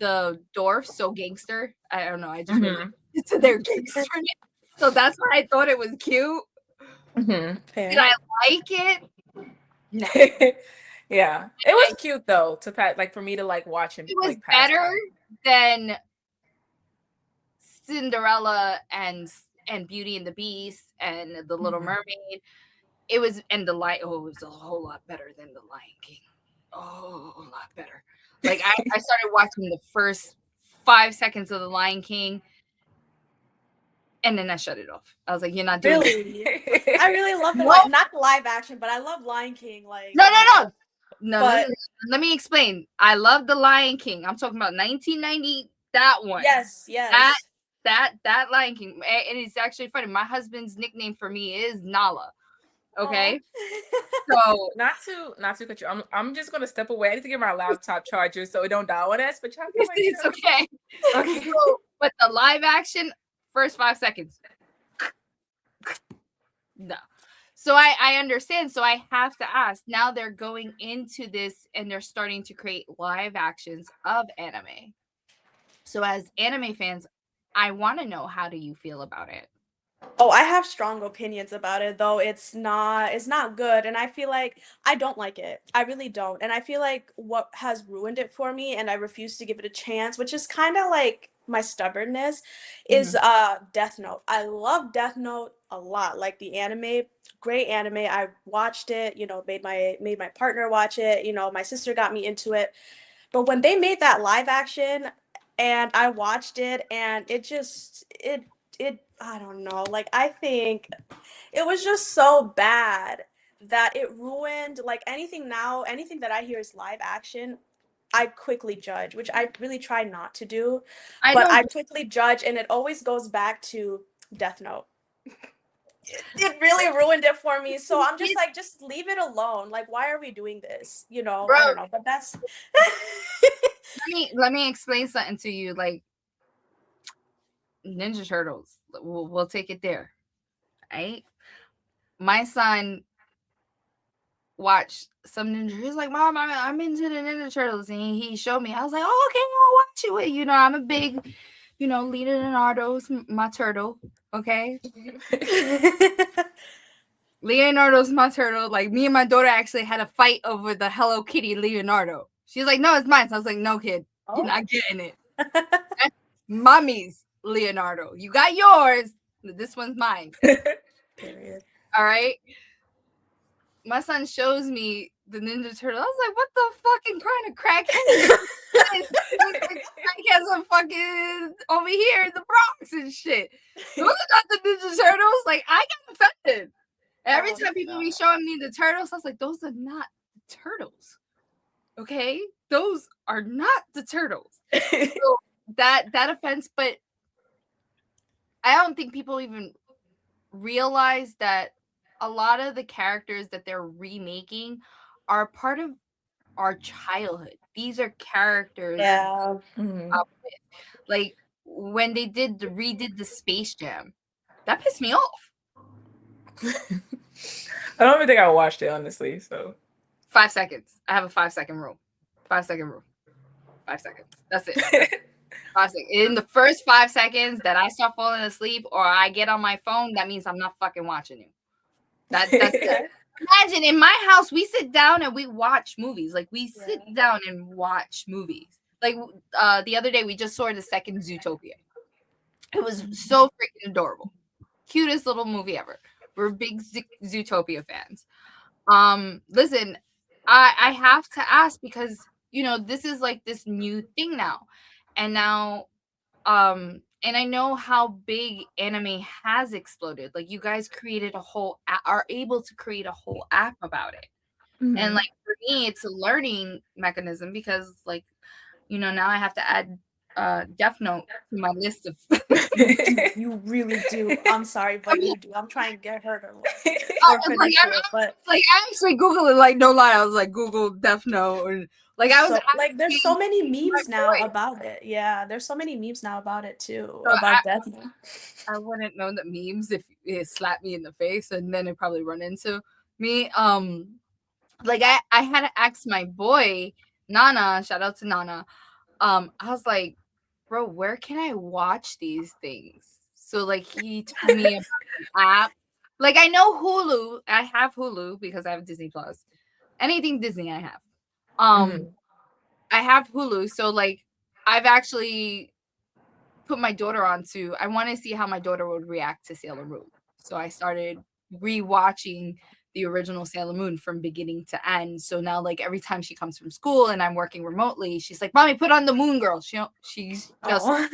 dwarf so gangster. I don't know. I just related to their gangsterness. So that's why I thought it was cute. Mhm. Did I like it? No. Yeah. It was cute though to like for me to like watch and It was like pass better time. than Cinderella and Beauty and the Beast and The Little Mermaid. It was and the light. Oh, it was a whole lot better than The Lion King. Oh, a lot better. Like I started watching the first 5 seconds of The Lion King, and then I shut it off. I was like, "You're not doing Really? I really love Nope. not the live action, but I love Lion King. Like, No, you no, know, no. No, but let me explain. I love The Lion King. I'm talking about 1990, that one. yes, That yes. that Lion King. And it's actually funny. My husband's nickname for me is Nala. Okay? So Not to cut you. I'm just gonna step away. I need to get my laptop charger so it don't die on us. But y'all can like it's okay. Okay. So, but the live action, first 5 seconds. No. So I understand. So I have to ask. Now they're going into this and they're starting to create live actions of anime. So as anime fans, I want to know, how do you feel about it? Oh, I have strong opinions about it though. It's not good, and I feel like I don't like it. I really don't. And I feel like what has ruined it for me and I refuse to give it a chance, which is kind of like my stubbornness, is Death Note. I love Death Note a lot. Like the anime, great anime. I watched it, you know, made my partner watch it, you know, my sister got me into it. But when they made that live action and I watched it and it I don't know, like I think it was just so bad that it ruined like anything that I hear is live action, I quickly judge, which I really try not to do, I but don't I quickly judge and it always goes back to Death Note. It really ruined it for me. So I'm just like, just leave it alone. Like, why are we doing this? You know, bro, I don't know, but that's let me explain something to you. Like Ninja Turtles, we'll take it there. Right? My son watched some ninja. He's like, Mom, I'm into the Ninja Turtles, and he showed me. I was like, oh, okay, I'll watch it with you. Know, I'm a big, Leonardo's my turtle. Okay, Leonardo's my turtle. Like me and my daughter actually had a fight over the Hello Kitty Leonardo. She's like, no, it's mine. So I was like, no, kid, you're not getting it. That's mommy's Leonardo. You got yours. This one's mine. Period. All right. My son shows me the Ninja Turtle. I was like, what the fucking kind of crackhead is this? Crackheads are fucking over here in the Bronx and shit. Those are not the Ninja Turtles. Like, I got offended. Every time people be showing me the turtles, I was like, those are not the turtles. Okay? Those are not the turtles. So that offense, but I don't think people even realize that a lot of the characters that they're remaking are part of our childhood. These are characters Yeah. up with. Like when they redid the Space Jam, that pissed me off. I don't even think I watched it honestly. So 5 seconds. I have a 5-second rule. 5-second rule. 5 seconds. That's it. 5 seconds. In the first 5 seconds that I start falling asleep or I get on my phone, that means I'm not fucking watching you. That's it. Imagine in my house, we sit down and we watch movies. Like we sit down and watch movies. Like the other day, we just saw the second Zootopia. It was so freaking adorable, cutest little movie ever. We're big Zootopia fans. Listen, I have to ask because this is like this new thing now, and now and I know how big anime has exploded. Like you guys created are able to create a whole app about it. And like for me, it's a learning mechanism because like, now I have to add Death Note to my list of You really do. I'm sorry, but you do. I'm trying to get her to like, I actually Googled it, like no lie. I was like Google Death Note and Like, I was There's so asking many my memes now boy. about it. Yeah, there's so many memes now about it too, So about Death Note. I wouldn't know the memes if it slapped me in the face, and then it probably run into me. Like I had to ask my boy Nana, shout out to Nana. I was like, bro, where can I watch these things? So like he told me about an app. Like I know Hulu. I have Hulu because I have Disney Plus. Anything Disney I have. Mhm. I have Hulu. So like I've actually put my daughter on to, I want to see how my daughter would react to Sailor Moon. So I started rewatching the original Sailor Moon from beginning to end. So now, like every time she comes from school and I'm working remotely, she's like, "Mommy, put on the Moon Girl." She's just Oh.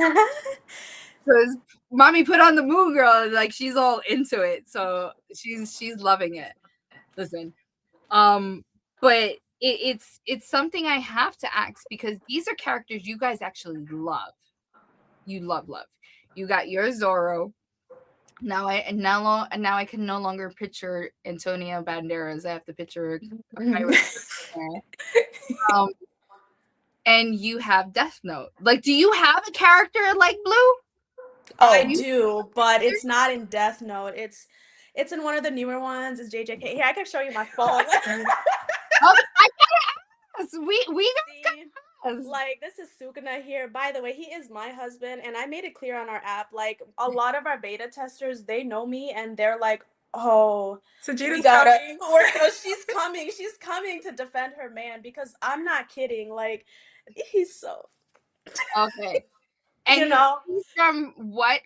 because Mommy put on the Moon Girl, like she's all into it. So she's loving it. Listen, but it's something I have to ask because these are characters you guys actually love. You love. You got your Zorro. Now I can no longer picture Antonio Banderas. I have to picture a pirate. Um, and you have Death Note. Like, do you have a character like Blue? I You do, but it's not in Death Note. It's in one of the newer ones. It's JJK. Here, I can show you my phone. okay, I guess we See, guys. like this is Sukuna here. By the way, he is my husband, and I made it clear on our app. Like a lot of our beta testers, they know me, and they're like, "Oh, we Sajita's gotta." coming. She's coming. She's coming to defend her man because I'm not kidding. Like, he's so, Okay, and you know. he's from what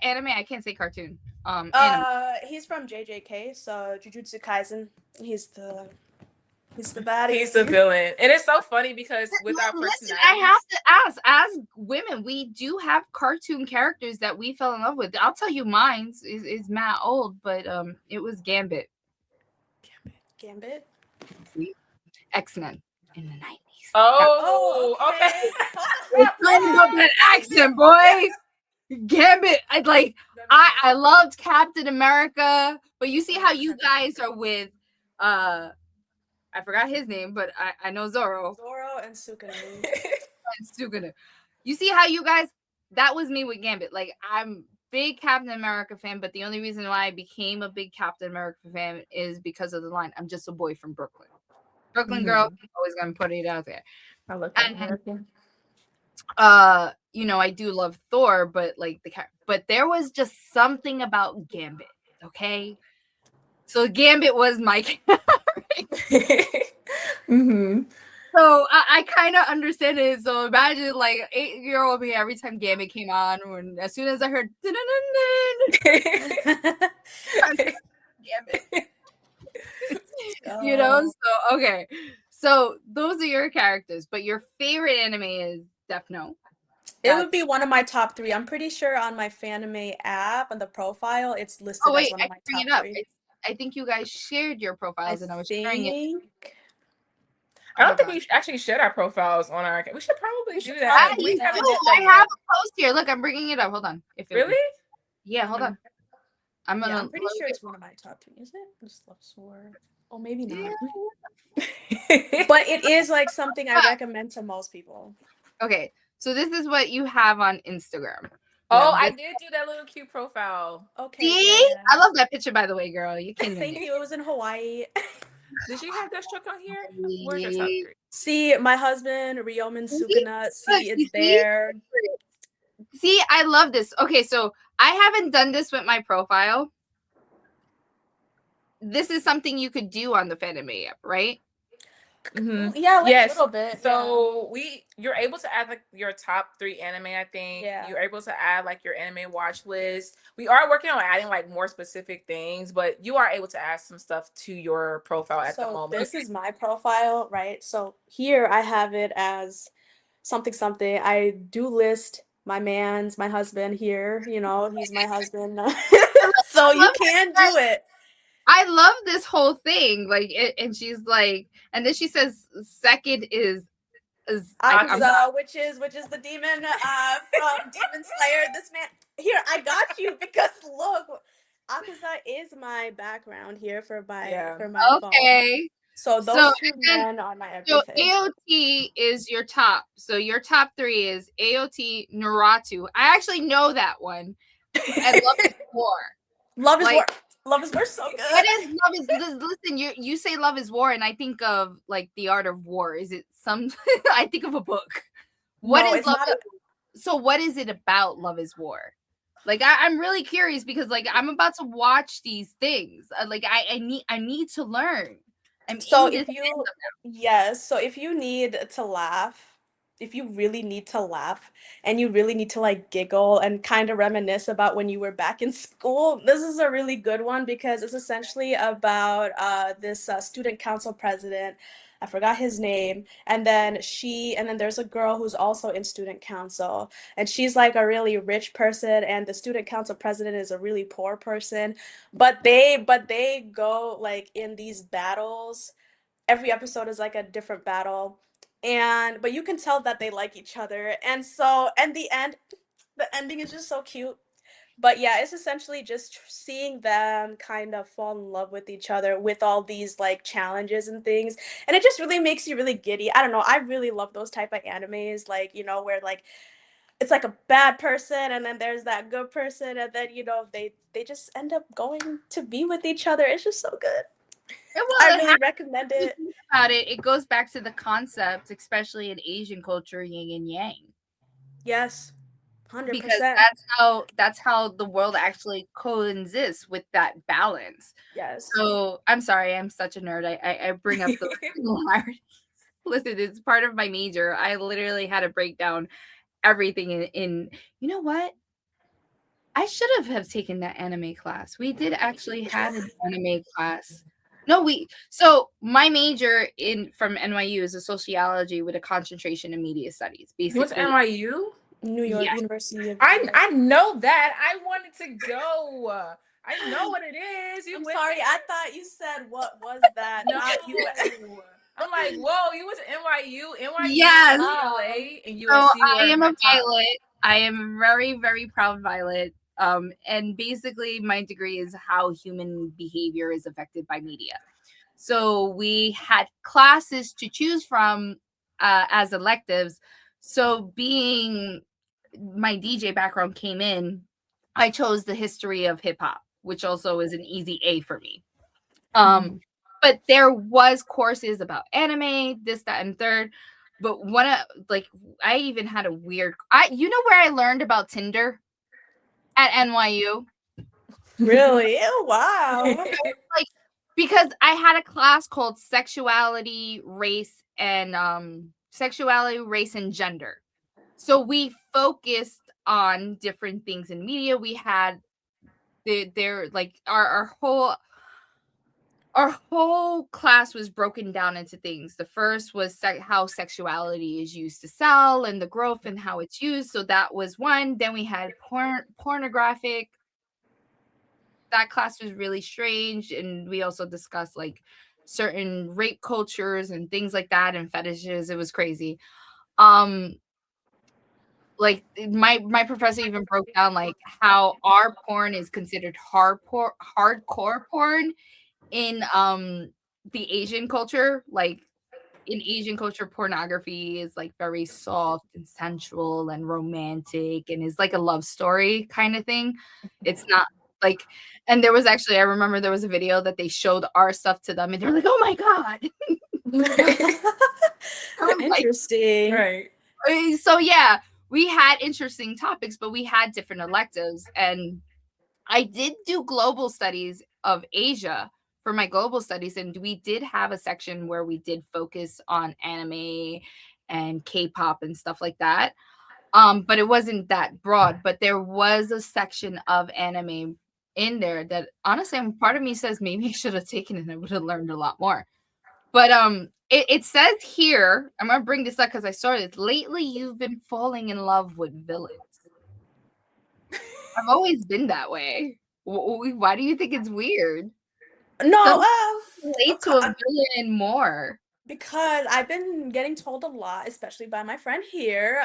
anime? I can't say cartoon. Anime. He's from JJK, so Jujutsu Kaisen. He's the baddie. He's the villain. And it's so funny because with our Listen, I have personalities, to ask, as women, we do have cartoon characters that we fell in love with. I'll tell you mine is Matt Old, but it was Gambit. Gambit. See? X-Men in the 90s. Oh, oh, okay. It's something about that accent, boy. Gambit. I loved Captain America, but you see how you guys are with I forgot his name, but I know Zorro. Zoro and Sukuna. Suguna. You see how you guys, that was me with Gambit. Like I'm big Captain America fan, but the only reason why I became a big Captain America fan is because of the line, "I'm just a boy from Brooklyn." Brooklyn girl, always gonna put it out there. I look And American. you know, I do love Thor, but like but there was just something about Gambit, okay? So Gambit was my mm-hmm. So I kind of understand it. So imagine like 8-year-old me every time Gambit came on, when as soon as I heard Gambit, you know. So okay, so those are your characters, but your favorite anime is Death Note. It would be one of my top 3. I'm pretty sure on my Fanime app on the profile, it's Oh listed as wait, one I of can my bring top it up. 3. I think you guys shared your I profiles, and I was sharing it. think. I don't think Hold on. we actually shared our profiles on our. We should probably do that. probably You We do haven't that. did do. that I yet. have a post here. Look, I'm bringing it up. Hold on. Really? Yeah, hold on. I'm Yeah, gonna. I'm pretty sure it's one of my top 3. Is it? Just Love Sword. Oh, maybe not. But it is like something I recommend to most people. Okay, so this is what you have on Instagram. Oh, I did do that little cute profile. Okay. See, Yeah. I love that picture, by the way, girl. You're killing Thank it. you. It was in Hawaii. Did you have that struck on here? Where's your top 3? See, my husband, Ryomen Sukuna. Look, See, you it's there. See, I love this. Okay, so I haven't done this with my profile. This is something you could do on the Fanime app, right? Mm-hmm. Yeah, like Yes. a little bit. So you're able to add like your top 3 anime. I think you're able to add like your anime watch list. We are working on adding like more specific things, but you are able to add some stuff to your profile at the So moment. this is my profile, right? So here I have it as something something. I do list my husband here. You know, he's my husband. So you can do it. I love this whole thing. Like, and she's like, and then she says, second is Akuza, which is the demon from Demon Slayer. This man here, I got you because look, Akuza is my background here for my phone. okay. So So those two and men are my so everything. AOT is your top. So your top 3 is AOT, Naratu. I actually know that one. And Love is War. Love is Like, war. Love is war so what good. is Love is listen, you say Love is War and I think of like The Art of War. Is it some I think of a book. What No, is it's Love not is a So what is it about Love is War? Like I'm really curious because like I'm about to watch these things. Like I need to learn. I'm so in this if you yes, so if you need to laugh, if you really need to laugh and you really need to like giggle and kind of reminisce about when you were back in school, this is a really good one because it's essentially about this student council president. I forgot his name. And then there's a girl who's also in student council, and she's like a really rich person, and the student council president is a really poor person. But they go like in these battles. Every episode is like a different battle, and but you can tell that they like each other, and so and the ending is just so cute. But yeah, it's essentially just seeing them kind of fall in love with each other with all these like challenges and things, and it just really makes you really giddy. I don't know, I really love those type of animes, like, where like it's like a bad person and then there's that good person, and then they just end up going to be with each other. It's just so good. I well, it really recommend you it. think about it, it goes back to the concept, especially in Asian culture, yin and yang, Yes, because 100%. that's how the world actually coexists with that balance. Yes. So I'm sorry, I'm such a nerd. I bring up the similarities. Listen, it's part of my major. I literally had to break down everything in you know what? I should have taken that anime class. We did actually have an anime class. No, we so my major in from NYU is a sociology with a concentration in media studies. You went to Basically, NYU? New York, yes. University of New York. I know that. I wanted to go. I know what it is. You I'm went sorry, I there? thought you said what was that, No. not you. I'm like, whoa, you went to NYU, NYU, Yes. Wow. UCLA, and So USC I were am a my top. Violet. I am a very, very proud Violet. And basically my degree is how human behavior is affected by media. So we had classes to choose from as electives. So being my DJ background came in, I chose the history of hip hop, which also is an easy A for me. Um, Mhm. but there was courses about anime, this, that, and third. But one of like I even had a weird where I learned about Tinder at NYU. Really? Oh, wow. Like because I had a class called sexuality, race, and gender. So we focused on different things in media. We had their like our whole class was broken down into things. The first was how sexuality is used to sell and the growth and how it's used. So that was one. Then we had pornographic. That class was really strange, and we also discussed like certain rape cultures and things like that and fetishes. It was crazy. Um, like my professor even broke down like how our porn is considered hardcore porn in the Asian culture. Like in Asian culture, pornography is like very soft and sensual and romantic and is like a love story kind of thing. It's not like, and there was actually, I remember there was a video that they showed our stuff to them and they're like, oh my God. I'm like, Interesting. Right. so yeah, we had interesting topics, but we had different electives. And I did do global studies of Asia for my global studies, and we did have a section where we did focus on anime and K-pop and stuff like that. But it wasn't that broad, but there was a section of anime in there that honestly, part of me says maybe I should have taken it and I would have learned a lot more. But it says here, I'm gonna bring this up because I saw it. Lately, you've been falling in love with villains. I've always been that way. Why do you think it's weird? No, Some relate to a okay. villain more. Because I've been getting told a lot, especially by my friend here,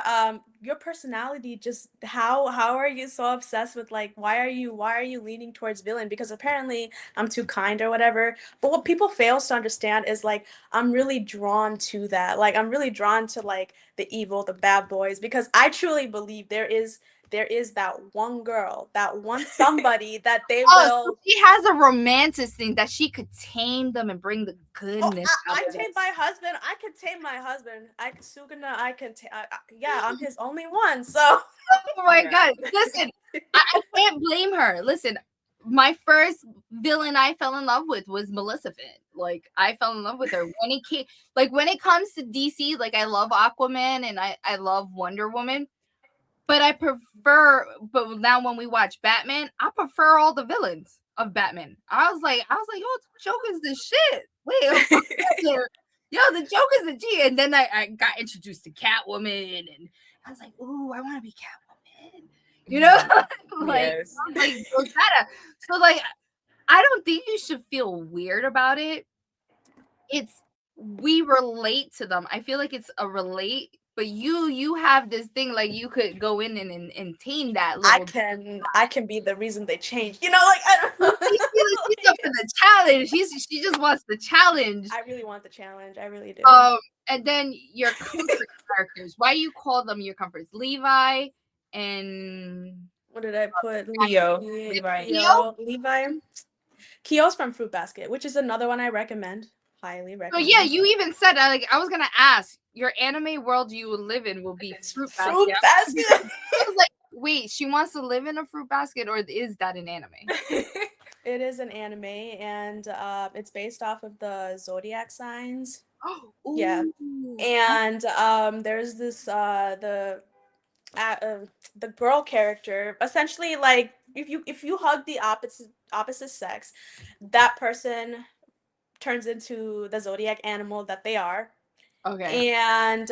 your personality just how are you so obsessed with like why are you leaning towards villain? Because apparently I'm too kind or whatever. But what people fails to understand is like I'm really drawn to that. Like I'm really drawn to like the evil, the bad boys, because I truly believe there is that one girl, that one somebody that they Oh, so will. she has a romantic thing that she could tame them and bring the Oh, goodness out I of them. tame my husband. I can tame my husband. Sugana, I can yeah, I'm his only one. So Oh my Yeah. god. Listen, I can't blame her. Listen, my first villain I fell in love with was Maleficent. Like I fell in love with her when it came like when it comes to DC, like I love Aquaman and I love Wonder Woman. But but now when we watch Batman, I prefer all the villains of Batman. I was like, yo, Joker's the shit. Wait, hold on. Yo, the Joker's the G. And then I got introduced to Catwoman, and I was like, ooh, I want to be Catwoman. You know, Mhm. like Yes. I was like Rosetta. So like, I don't think you should feel weird about it. It's we relate to them. I feel like it's a relate, but you have this thing like you could go in and tame that I little. can I can be the reason they change. You know, like I don't Well, know. she's up for the challenge. She just wants the challenge. I really want the challenge. I really do. Um, and then your comfort characters. Why you call them your comforts? Levi and What did I put? Keo, Levi. Keo. Levi. Keo's from Fruit Basket, which is another one I recommend. Highly So yeah, recommend. you even said like I was gonna ask your anime world you will live in will be It's Fruit Fruit Basket. Basket. I was like, wait, she wants to live in a fruit basket, or is that an anime? It is an anime, and it's based off of the zodiac signs. Yeah, Ooh. and there's this uh, uh, the girl character. Essentially, like if you hug the opposite sex, that person turns into the zodiac animal that they are. Okay. And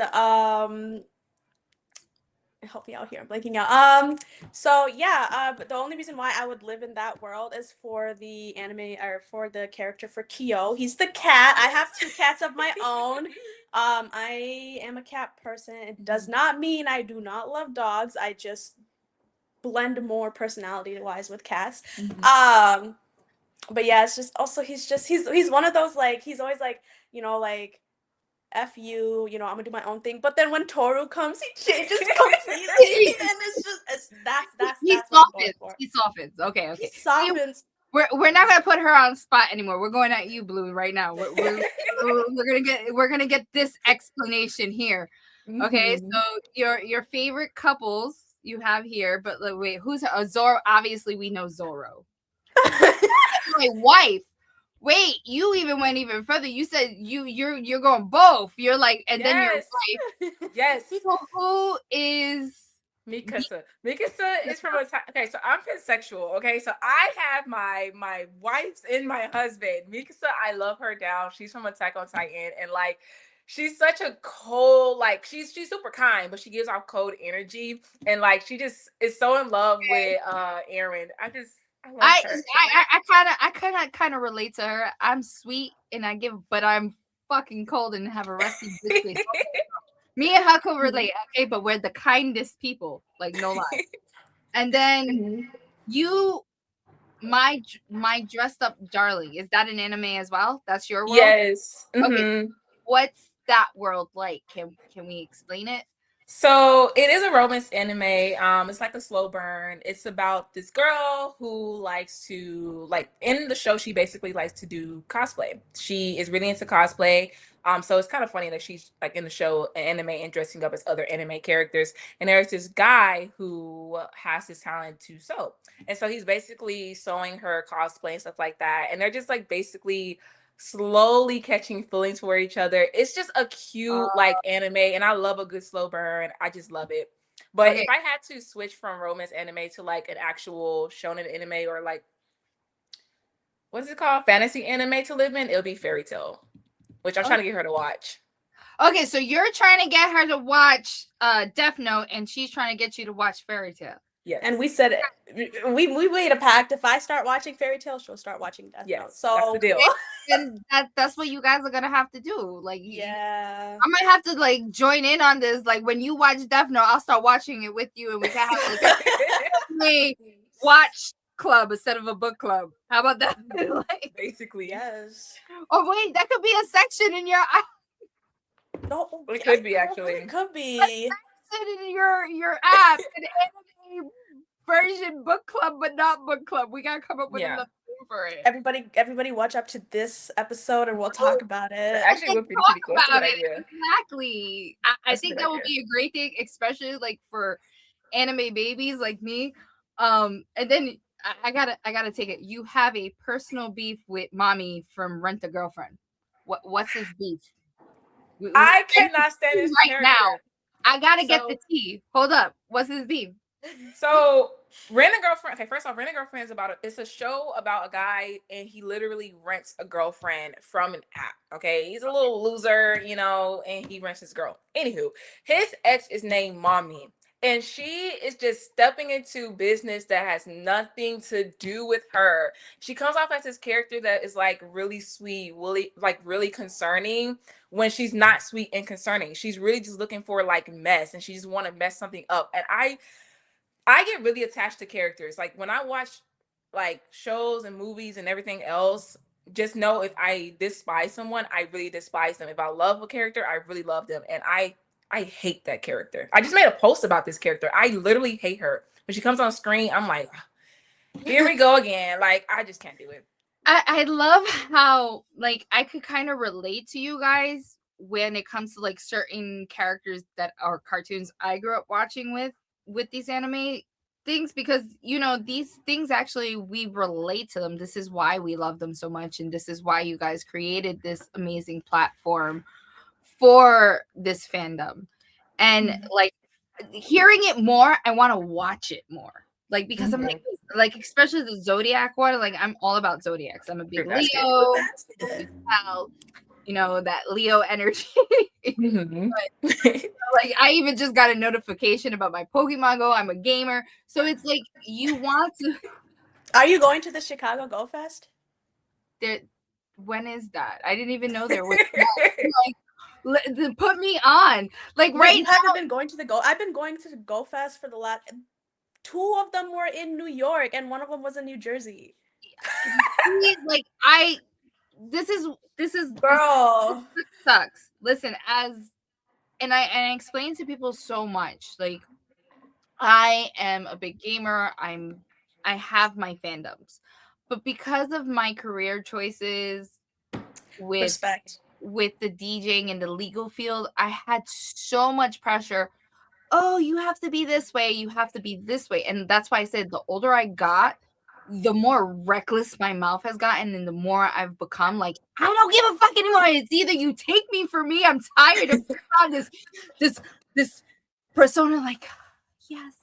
help me out here. I'm blanking out. So yeah, but the only reason why I would live in that world is for the anime or for the character for Kyo. He's the cat. I have two cats of my own. I am a cat person. It does not mean I do not love dogs. I just blend more personality wise with cats. Mhm. But yeah, it's just also he's one of those like he's always like, like F you, I'm gonna do my own thing. But then when Toru comes, he changes completely, and He that's what I'm going softens. for. He softens. Okay, He okay. See, softens. we're not gonna put her on spot anymore. We're going at you, Blue, right now. We're gonna get this explanation here. Okay, Mhm. so your favorite couples you have here, but like, wait, who's Zoro? Obviously, we know Zoro. My wife. Wait, you even went even further. You said you're going both. You're like, and then your Yes. wife. Yes. So who is Mikasa. Mikasa is from a okay, so I'm pansexual. Okay, so I have my wives and my husband. Mikasa, I love her down. She's from Attack on Titan, and like she's such a cold, like she's super kind, but she gives off cold energy, and like she just is so in love with Aaron. I love I her. I kind of relate to her. I'm sweet and but I'm fucking cold and have a rusty bitch face. Me and her could relate, okay, but we're the kindest people, like no lie. And then Mhm. you, my dressed up darling, is that an anime as well? That's your world? Yes. Okay, Hmm. what's that world like? Can we explain it? So it is a romance anime. It's like a slow burn. It's about this girl who likes to like in the show. She basically likes to do cosplay. She is really into cosplay. So it's kind of funny that she's like in the show an anime and dressing up as other anime characters. And there's this guy who has this talent to sew, and so he's basically sewing her cosplay and stuff like that. And they're just like basically slowly catching feelings for each other. It's just a cute like anime, and I love a good slow burn. I just love it. But Okay, if I had to switch from romance anime to like an actual shonen anime or like what is it called, fantasy anime to live in, it'll be Fairy Tale, which I'm okay, trying to get her to watch. okay. So you're trying to get her to watch Death Note, and she's trying to get you to watch Fairy Tale. Yes. And we said we made a pact. If I start watching fairy tale, she'll start watching Death Note. So that's the deal. And that's what you guys are gonna have to do. Like, yeah, I might have to like join in on this. Like, when you watch Death Note, I'll start watching it with you, and we can have like a watch club instead of a book club. How about that? Like, basically, yes. oh wait, that could be a section in your No, it could be actually. It could be. in your app, an anime version book club, but not book club. We gotta come up with another name for it. Everybody watch up to this episode and we'll talk about it. Actually, would be pretty close to that idea. Exactly. I think that would be a great thing, especially like for anime babies like me. And then I gotta take it. You have a personal beef with mommy from Rent a Girlfriend. What's his beef? I cannot stand this character. Now. I gotta get the tea. Hold up. What's his beef? So Rent a Girlfriend. Okay, first off, Rent a Girlfriend is it's a show about a guy and he literally rents a girlfriend from an app. Okay, he's a little loser, you know, and he rents his girl. Anywho, his ex is named Mommy. And she is just stepping into business that has nothing to do with her. She comes off as this character that is like really sweet, really concerning when she's not sweet and concerning. She's really just looking for like mess and she just want to mess something up. And I get really attached to characters. Like when I watch like shows and movies and everything else, just know if I despise someone, I really despise them. If I love a character, I really love them. And I hate that character. I just made a post about this character. I literally hate her. When she comes on screen, I'm like, here we go again. Like, I just can't do it. I love how like I could kind of relate to you guys when it comes to like certain characters that are cartoons I grew up watching with these anime things, because you know these things actually we relate to them. This is why we love them so much, and this is why you guys created this amazing platform for this fandom. And like hearing it more, I want to watch it more. Like because I'm like especially the Zodiac one, like I'm all about Zodiacs. I'm a big Leo. You know, that Leo energy. But, like I even just got a notification about my Pokemon Go. I'm a gamer. So it's like you want to. Are you going to the Chicago Go Fest? When is that? I didn't even know there was like put me on. Like right you haven't been going to the Go. I've been going to the Go Fest for the last 2 of them were in New York and one of them was in New Jersey. Like this is girl this sucks. Listen, and I explain to people so much. Like I am a big gamer. I have my fandoms. But because of my career choices with the DJing and the legal field, I had so much pressure. Oh, you have to be this way, you have to be this way. And that's why I said the older I got, the more reckless my mouth has gotten, and the more I've become like, I don't give a fuck anymore. It's either you take me for me. I'm tired of this persona. Like, yes,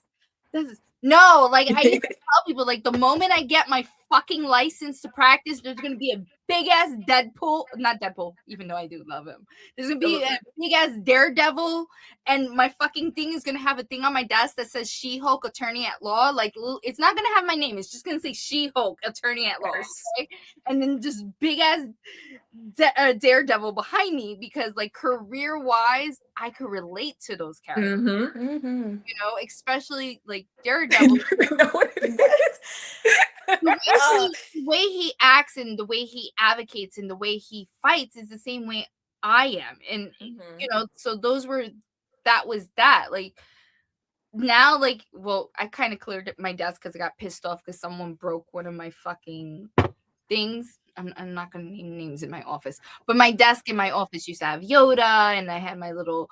this is no. Like I even tell people, like the moment I get my fucking license to practice, there's gonna be a big ass not Deadpool, even though I do love him. There's gonna be a big ass Daredevil, and my fucking thing is gonna have a thing on my desk that says She-Hulk Attorney at Law. Like it's not gonna have my name, it's just gonna say She-Hulk Attorney at Law. Okay? And then just big ass Daredevil behind me, because like career wise, I could relate to those characters. You know, especially like Daredevil. The way he acts and the way he advocates and the way he fights is the same way I am. And you know, so that was that. Like now, like, well, I kind of cleared my desk because I got pissed off because someone broke one of my fucking things. I'm not gonna name names in my office, but my desk in my office used to have Yoda, and I had my little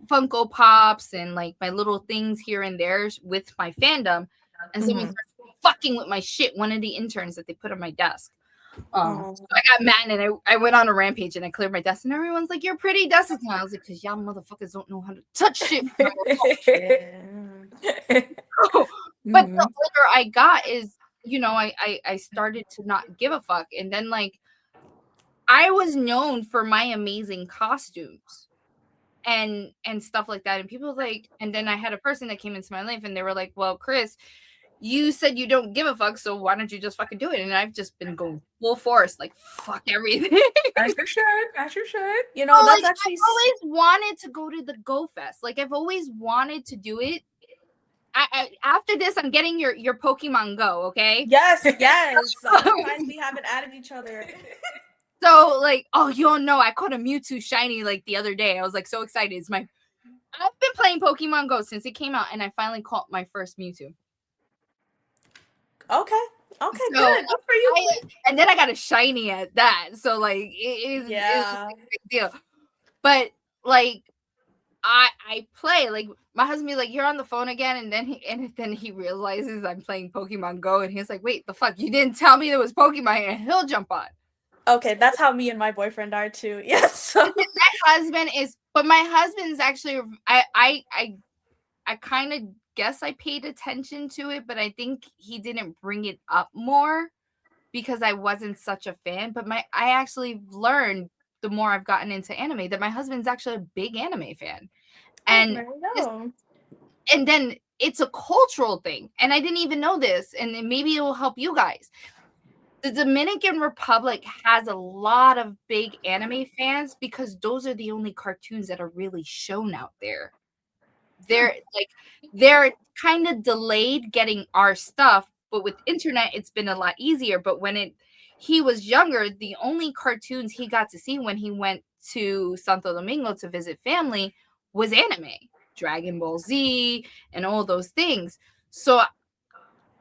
Funko Pops and like my little things here and there with my fandom, and someone started fucking with my shit. One of the interns that they put on my desk. So I got mad and I went on a rampage and I cleared my desk, and everyone's like, "You're pretty desk." And I was like, "Cause y'all motherfuckers don't know how to touch shit." But the older I got is, you know, I started to not give a fuck, and then like I was known for my amazing costumes. and stuff like that. And people like, and then I had a person that came into my life and they were like, well, Kris, you said you don't give a fuck, so why don't you just fucking do it? And I've just been going full force, like fuck everything. As you should. As you should. You know, So, that's like, actually I've always wanted to go to the Go Fest. Like I've always wanted to do it. I after this, I'm getting your Pokemon Go, okay? yes. I'm surprised we haven't added each other. So like, oh, you don't know, I caught a Mewtwo shiny like the other day. I was like so excited. I've been playing Pokemon Go since it came out, and I finally caught my first Mewtwo. Okay, So, good for you. And then I got a shiny at that. So like, it's a big deal. But like, I play, like my husband be like, you're on the phone again, and then he realizes I'm playing Pokemon Go, and he's like, wait, the fuck, you didn't tell me there was Pokemon, and he'll jump on. Okay, that's how me and my boyfriend are too. Yes. So. My husband's actually, I kind of guess I paid attention to it, but I think he didn't bring it up more because I wasn't such a fan. But I actually learned the more I've gotten into anime that my husband's actually a big anime fan. And and then it's a cultural thing. And I didn't even know this. And maybe it will help you guys. The Dominican Republic has a lot of big anime fans because those are the only cartoons that are really shown out there. They're kind of delayed getting our stuff, but with internet it's been a lot easier. But when he was younger, the only cartoons he got to see when he went to Santo Domingo to visit family was anime, Dragon Ball Z, and all those things. So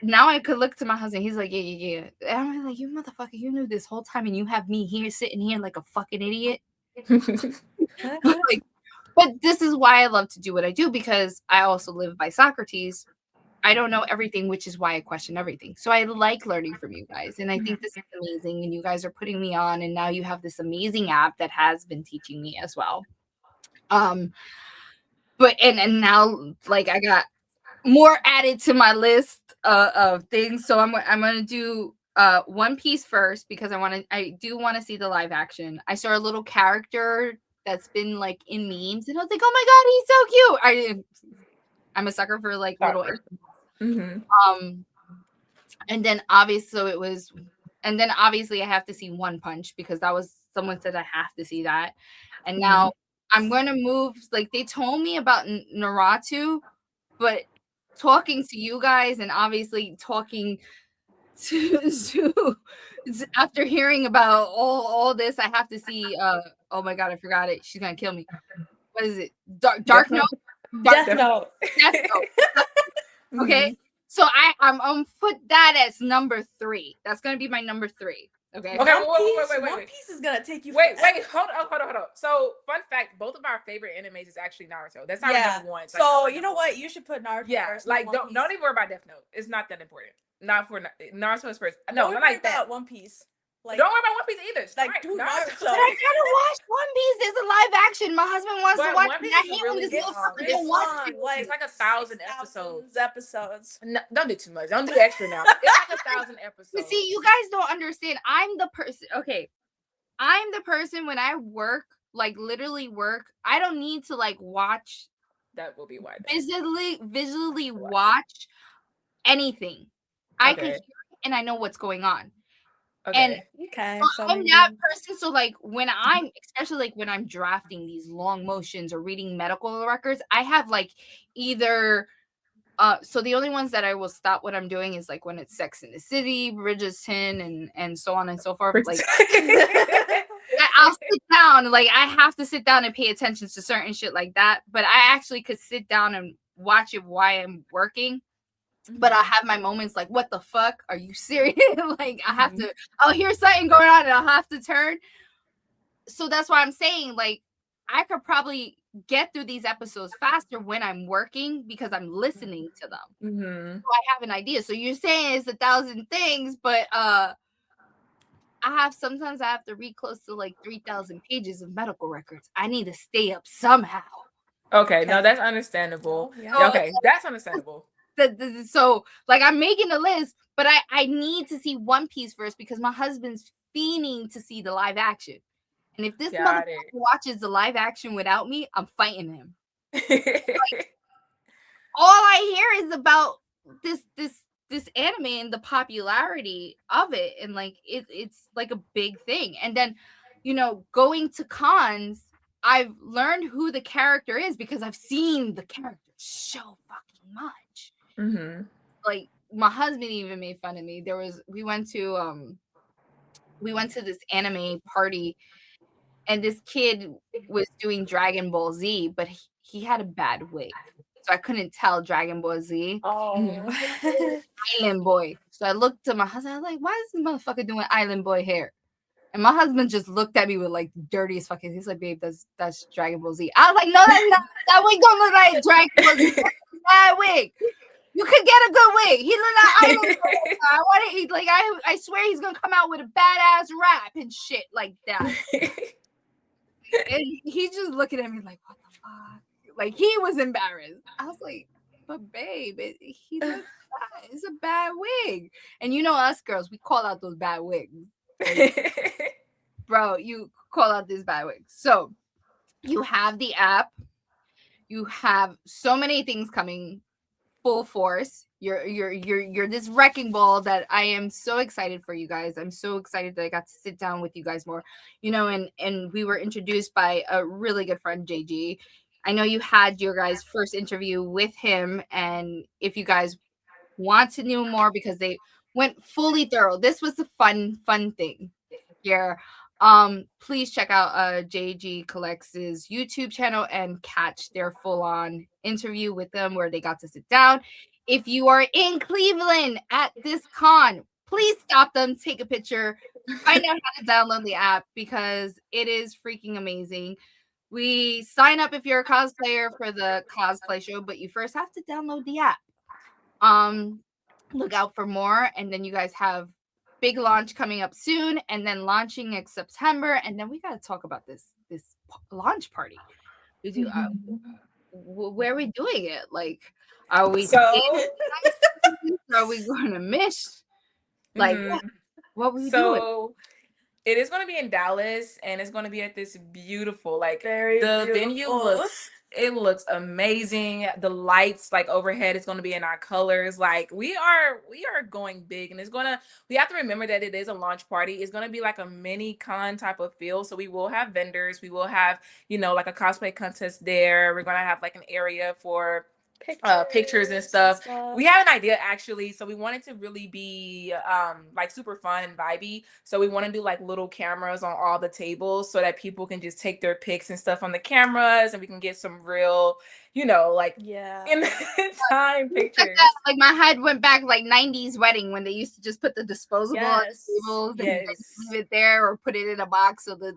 now I could look to my husband. He's like, yeah. And I'm like, you motherfucker, you knew this whole time, and you have me here sitting here like a fucking idiot. Like, but this is why I love to do what I do, because I also live by Socrates. I don't know everything, which is why I question everything. So I like learning from you guys, and I think this is amazing. And you guys are putting me on, and now you have this amazing app that has been teaching me as well. But and now like I got more added to my list of things. So I'm gonna do One Piece first because I do want to see the live action. I saw a little character that's been like in memes, and I was like, oh my god, he's so cute. I'm a sucker for like little. And then obviously I have to see One Punch because that was someone said I have to see that. And now I'm going to move, like they told me about Naruto, but talking to you guys and obviously talking to after hearing about all this, I have to see oh my god, I forgot it. She's going to kill me. What is it? Dark Note? Death Note. Okay. So I'm put that as number 3. That's gonna be my number 3. Okay. Okay. Wait. One Piece is gonna take you. Wait. Hold on. So, fun fact: both of our favorite animes is actually Naruto. That's our number 1. So you know what? You should put Naruto. Yeah. First, like don't even worry about Death Note. It's not that important. Not for Naruto is first. No, not like that. One Piece. Like, don't worry about One Piece either. Like do Naruto. But I gotta watch One Piece. There's a live action. My husband wants to watch. One Piece is really good. It's like 1,000 episodes. No, don't do too much. Don't do extra now. It's like 1,000 episodes. But see, you guys don't understand. I'm the person. Okay, I'm the person when I work, like literally work. I don't need to like watch. That will be why. Visually watch anything. I can hear it and I know what's going on. Okay. So I'm that person. So like especially like when I'm drafting these long motions or reading medical records, I have like either so the only ones that I will stop what I'm doing is like when it's Sex in the City, Bridgerton, and so on and so forth. Like I'll sit down, like I have to sit down and pay attention to certain shit like that. But I actually could sit down and watch it while I'm working. But I have my moments like, what the fuck? Are you serious? Like I have to, I'll hear something going on and I'll have to turn. So that's why I'm saying, like, I could probably get through these episodes faster when I'm working because I'm listening to them. So I have an idea. So you're saying it's 1,000 things, but sometimes I have to read close to like 3,000 pages of medical records. I need to stay up somehow. Okay. No, that's understandable. Okay, that's understandable. So like I'm making a list, but I need to see One Piece first because my husband's fiending to see the live action. And if this Got motherfucker it. watches the live action without me, I'm fighting him. All I hear is about this anime and the popularity of it, and like it's like a big thing. And then, going to cons, I've learned who the character is because I've seen the character so fucking much. Mm-hmm. Like my husband even made fun of me. We went to this anime party, and this kid was doing Dragon Ball Z, but he had a bad wig. So I couldn't tell Dragon Ball Z. Oh. Island Boy. So I looked at my husband. I was like, why is this motherfucker doing Island Boy hair? And my husband just looked at me with like dirtiest fucking. He's like, babe, that's Dragon Ball Z. I was like, no, that's not. That wig don't look like Dragon Ball Z. That's a bad wig. You could get a good wig. He looked like Island Boy. I want to eat. Like I swear he's gonna come out with a badass rap and shit like that. And he's just looking at me like, what the fuck? Like he was embarrassed. I was like, but babe, he looks bad. It's a bad wig. And us girls, we call out those bad wigs. Like, bro, you call out these bad wigs. So you have the app. You have so many things coming full force. You're this wrecking ball that I am so excited for you guys. I'm so excited that I got to sit down with you guys more. And we were introduced by a really good friend, JG. I know you had your guys' first interview with him, and if you guys want to know more because they went fully thorough. This was the fun thing here. Please check out JG Collects' YouTube channel and catch their full-on interview with them where they got to sit down. If you are in Cleveland at this con, please stop them, take a picture, find out how to download the app because it is freaking amazing. We sign up if you're a cosplayer for the cosplay show, but you first have to download the app. Look out for more, and then you guys have big launch coming up soon, and then launching next September, and then we got to talk about this launch party. We do. Where are we doing it? Like, are we? Are we going to miss? Like, what we doing? It is going to be in Dallas, and it's going to be at this beautiful, Very the beautiful. venue looks amazing. The lights overhead is going to be in our colors. Like we are going big, and we have to remember that it is a launch party. It's going to be like a mini con type of feel. So we will have vendors. We will have, like a cosplay contest there. We're going to have like an area for pictures and stuff. We have an idea actually, so we want it to really be super fun and vibey. So we want to do like little cameras on all the tables so that people can just take their pics and stuff on the cameras, and we can get some real, in time pictures. Like my head went back like 90s wedding when they used to just put the disposable on the tables and leave it there or put it in a box so the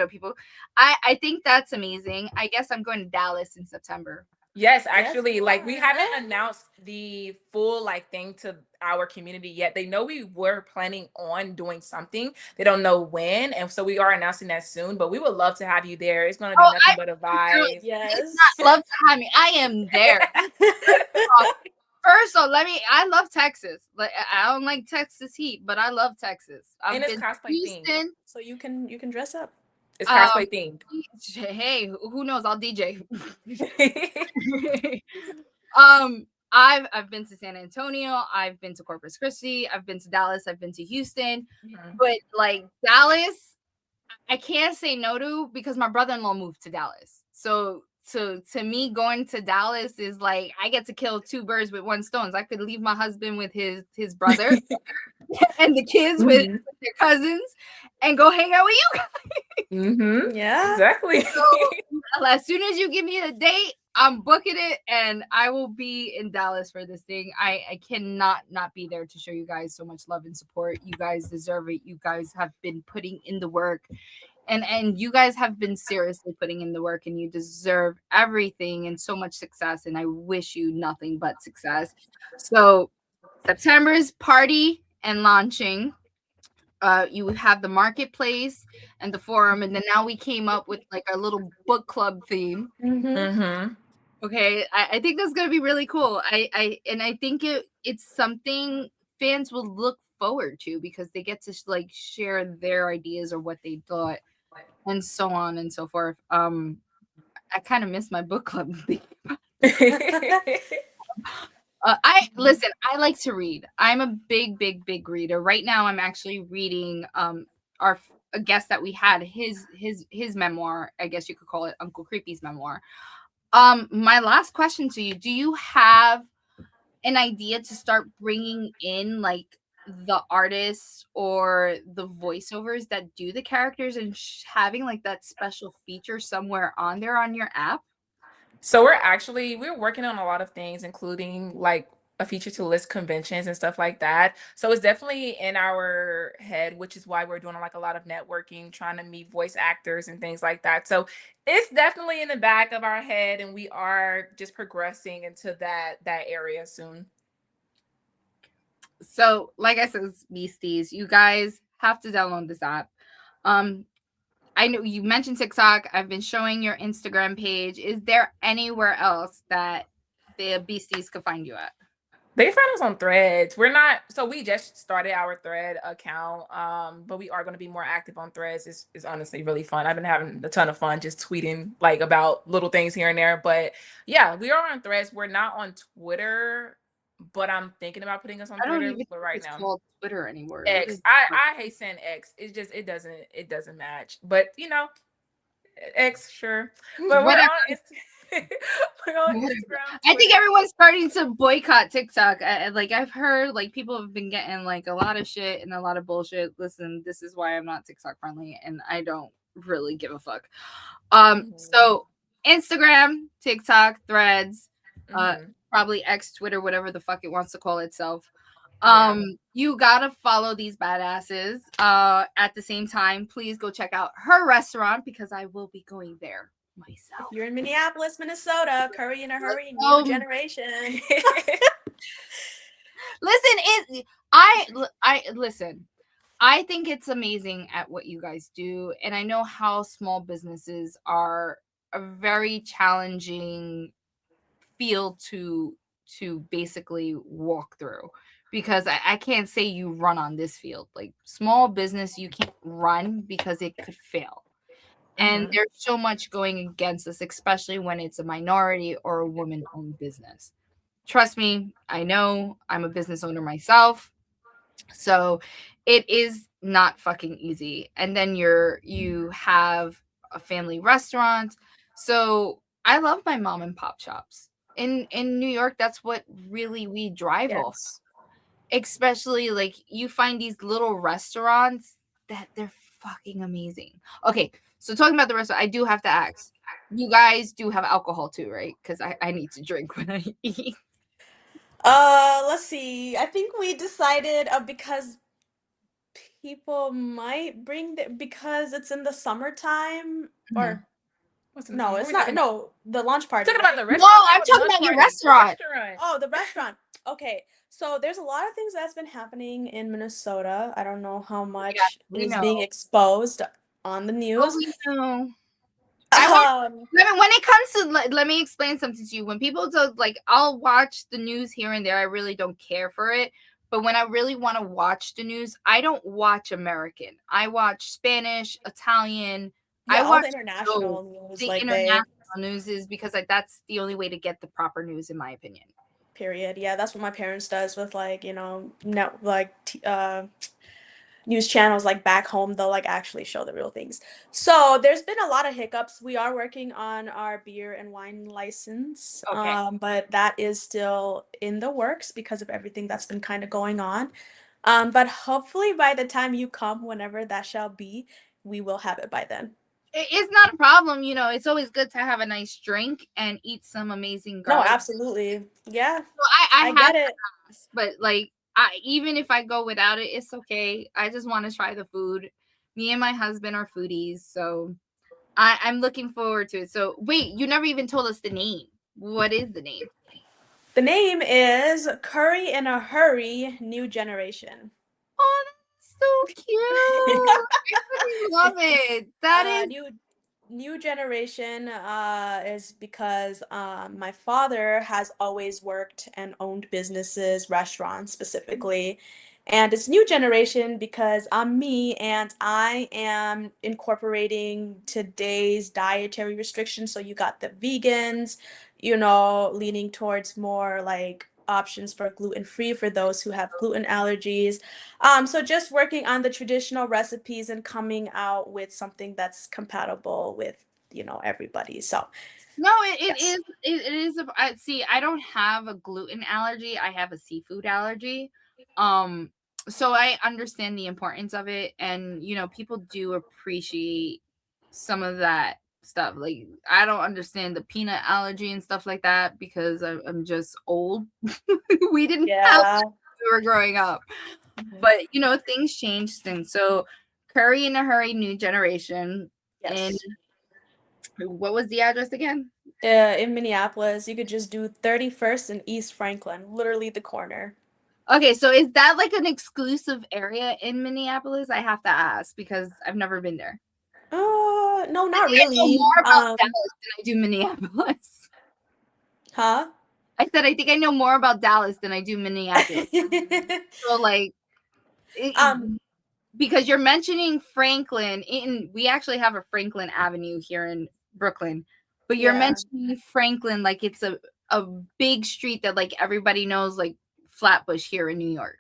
people. I think that's amazing. I guess I'm going to Dallas in September. Yes, actually, we haven't announced the full thing to our community yet. They know we were planning on doing something. They don't know when, and so we are announcing that soon. But we would love to have you there. It's going to be nothing but a vibe. Yes, love to have me. I am there. First of all, I love Texas. Like I don't like Texas heat, but I love Texas. And it's cosplay themed, so you can dress up. It's cosplay themed. Hey, who knows? I'll DJ. I've been to San Antonio. I've been to Corpus Christi. I've been to Dallas. I've been to Houston. But Dallas, I can't say no to because my brother-in-law moved to Dallas. So to me, going to Dallas is like I get to kill two birds with one stone. I could leave my husband with his brother and the kids with their cousins and go hang out with you guys. Yeah, exactly. So, as soon as you give me a date, I'm booking it and I will be in Dallas for this thing. I cannot not be there to show you guys so much love and support. You guys deserve it. You guys have been putting in the work. And you guys have been seriously putting in the work, and you deserve everything and so much success. And I wish you nothing but success. So September's party and launching. You have the marketplace and the forum, and then now we came up with like a little book club theme. Okay, I think that's gonna be really cool. I think it's something fans will look forward to because they get to share their ideas or what they thought and so on and so forth. I kind of miss my book club. I Mhm. listen, I like to read. I'm a big reader. Right now I'm actually reading a guest that we had his memoir, I guess you could call it Uncle Creepy's memoir. My last question to you, do you have an idea to start bringing in like the artists or the voiceovers that do the characters and having like that special feature somewhere on there on your app? So we're working on a lot of things, including like a feature to list conventions and stuff like that. So it's definitely in our head, which is why we're doing like a lot of networking, trying to meet voice actors and things like that. So it's definitely in the back of our head, and we are just progressing into that area soon. So, like I said, Beasties, you guys have to download this app. Um, I know you mentioned TikTok. I've been showing your Instagram page. Is there anywhere else that the Beasties could find you at? They find us on Threads. We're not, so we just started our Thread account, but we are going to be more active on Threads. It's honestly really fun. I've been having a ton of fun just tweeting like about little things here and there. But yeah, we are on Threads. We're not on Twitter, but I'm thinking about putting us on I don't Twitter. even But think right it's now, called Twitter anymore. What X. is I hate saying X. It's just it doesn't match. But X, sure. But we're whatever? on we're on Whatever. Instagram, I think Twitter. everyone's starting to boycott TikTok. Like I've heard, like people have been getting like a lot of shit and a lot of bullshit. Listen, this is why I'm not TikTok friendly, and I don't really give a fuck. Mhm. So Instagram, TikTok, Threads, uh, Mhm. probably X, Twitter, whatever the fuck it wants to call itself. Yeah. You gotta follow these badasses. At the same time, please go check out her restaurant because I will be going there If myself. you're in Minneapolis, Minnesota, curry in a Let's hurry, new go. generation. Listen, I listen. I think it's amazing at what you guys do, and I know how small businesses are a very challenging field to basically walk through because I can't say you run on this field. Like small business, you can't run because it could fail. And Mhm. there's so much going against us, especially when it's a minority or a woman owned business. Trust me, I know I'm a business owner myself. So it is not fucking easy. And then you have a family restaurant. So I love my mom and pop shops. In New York, that's what really we drive off. Yes. Especially like you find these little restaurants that they're fucking amazing. Okay, so talking about the restaurant, I do have to ask. You guys do have alcohol too, right? Because I need to drink when I eat. Let's see. I think we decided because people might bring because it's in the summertime Mhm. or What's in the no, summer? What are it's we not. talking about? No, the launch party, Talking about right? the No, restaurant? I'm talking I'm about the talking lunch about your party. The restaurant. restaurant. Oh, the restaurant. Okay. So there's a lot of things that's been happening in Minnesota. I don't know how Yes, much we is know. being exposed on the Oh, news. we know. I want Um, when it comes to let me explain something to you. When people do like I'll watch the news here and there. I really don't care for it. But when I really want to watch the news, I don't watch American. I watch Spanish, Italian. I yeah, all watch the those. international news, The like international they news is because like that's the only way to get the proper news in my opinion. period. Yeah, that's what my parents does with like, no like news channels like back home, they'll like actually show the real things. So there's been a lot of hiccups. We are working on our beer and wine license, Okay. but that is still in the works because of everything that's been kind of going on. But hopefully by the time you come, whenever that shall be, we will have it by then. It's not a problem, it's always good to have a nice drink and eat some amazing No, garlic. absolutely. Yeah, So I I have get it. but like I even if I go without it, it's okay. I just want to try the food. Me and my husband are foodies, so I'm looking forward to it. So wait, you never even told us the name. What is the name? The name is Curry in a Hurry New Generation. Oh, that's so cute. I really love it. That is New generation is because my father has always worked and owned businesses, restaurants specifically, And it's new generation because I'm me and I am incorporating today's dietary restrictions. So you got the vegans, leaning towards more like options for gluten free for those who have gluten allergies. So just working on the traditional recipes and coming out with something that's compatible with, everybody. So No, it yes. is it is see, I don't have a gluten allergy, I have a seafood allergy. Um, so I understand the importance of it, and people do appreciate some of that stuff. Like, I don't understand the peanut allergy and stuff like that because I'm just old. We didn't have Yeah. that when we were growing up. Mhm. But things change since. So Curry in a Hurry, new generation. And Yes. what was the address again? In Minneapolis, you could just do 31st and East Franklin, literally the corner. Okay, so is that like an exclusive area in Minneapolis? I have to ask because I've never been there. No, I not think I know really. more about Dallas than I do Minneapolis. Huh? I said I think I know more about Dallas than I do Minneapolis. So like, um, because you're mentioning Franklin, we actually have a Franklin Avenue here in Brooklyn, but you're yeah. mentioning Franklin like it's a big street that like everybody knows, like Flatbush here in New York.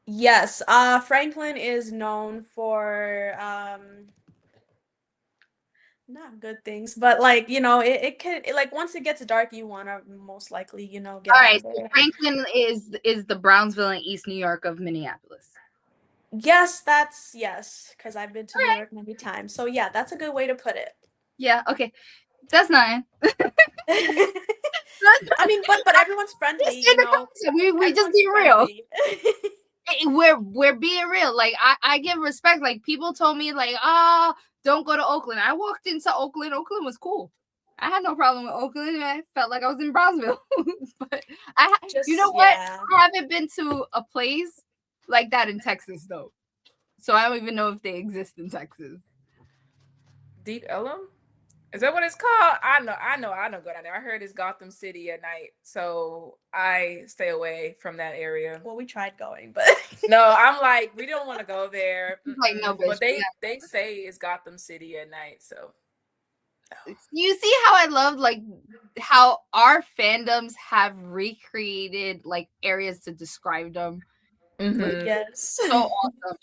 Yes, Franklin is known for not good things, but like, it can like once it gets dark, you wanna most likely, get All out right, of so there. Franklin is the Brownsville and East New York of Minneapolis. Yes, yes, because I've been to All New right. York many times. So yeah, that's a good way to put it. Yeah, okay. That's not I mean, but everyone's friendly, we just everyone's be real. friendly. We're being real. Like, I give respect. Like, people told me like, don't go to Oakland. I walked into Oakland. Oakland was cool. I had no problem with Oakland. I felt like I was in Brownsville. But you know Just what? yeah. I haven't been to a place like that in Texas though. So I don't even know if they exist in Texas. Deep Ellum? Is that what it's called? I don't go down there. I heard it's Gotham City at night, so I stay away from that area. Well, we tried going, but No, I'm like, we don't want to go there. Like, no, bitch. But they say it's Gotham City at night, so You see how I love like how our fandoms have recreated like areas to describe them. Like, yes. so awesome.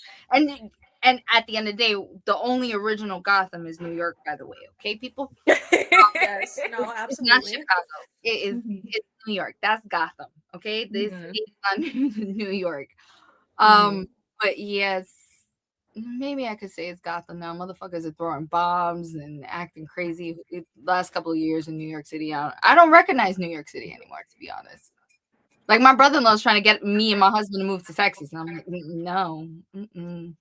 And at the end of the day, the only original Gotham is New York, by the way. Okay, people? Yes, no, It's not absolutely. Chicago. Mhm. It's New York. That's Gotham. Okay? This Mhm. is not New York. Mhm. But yes, maybe I could say it's Gotham now. Motherfuckers are throwing bombs and acting crazy. Last couple of years in New York City, I don't recognize New York City anymore, to be honest. Like, my brother-in-law is trying to get me and my husband to move to Texas, and I'm like, no. Mm-mm.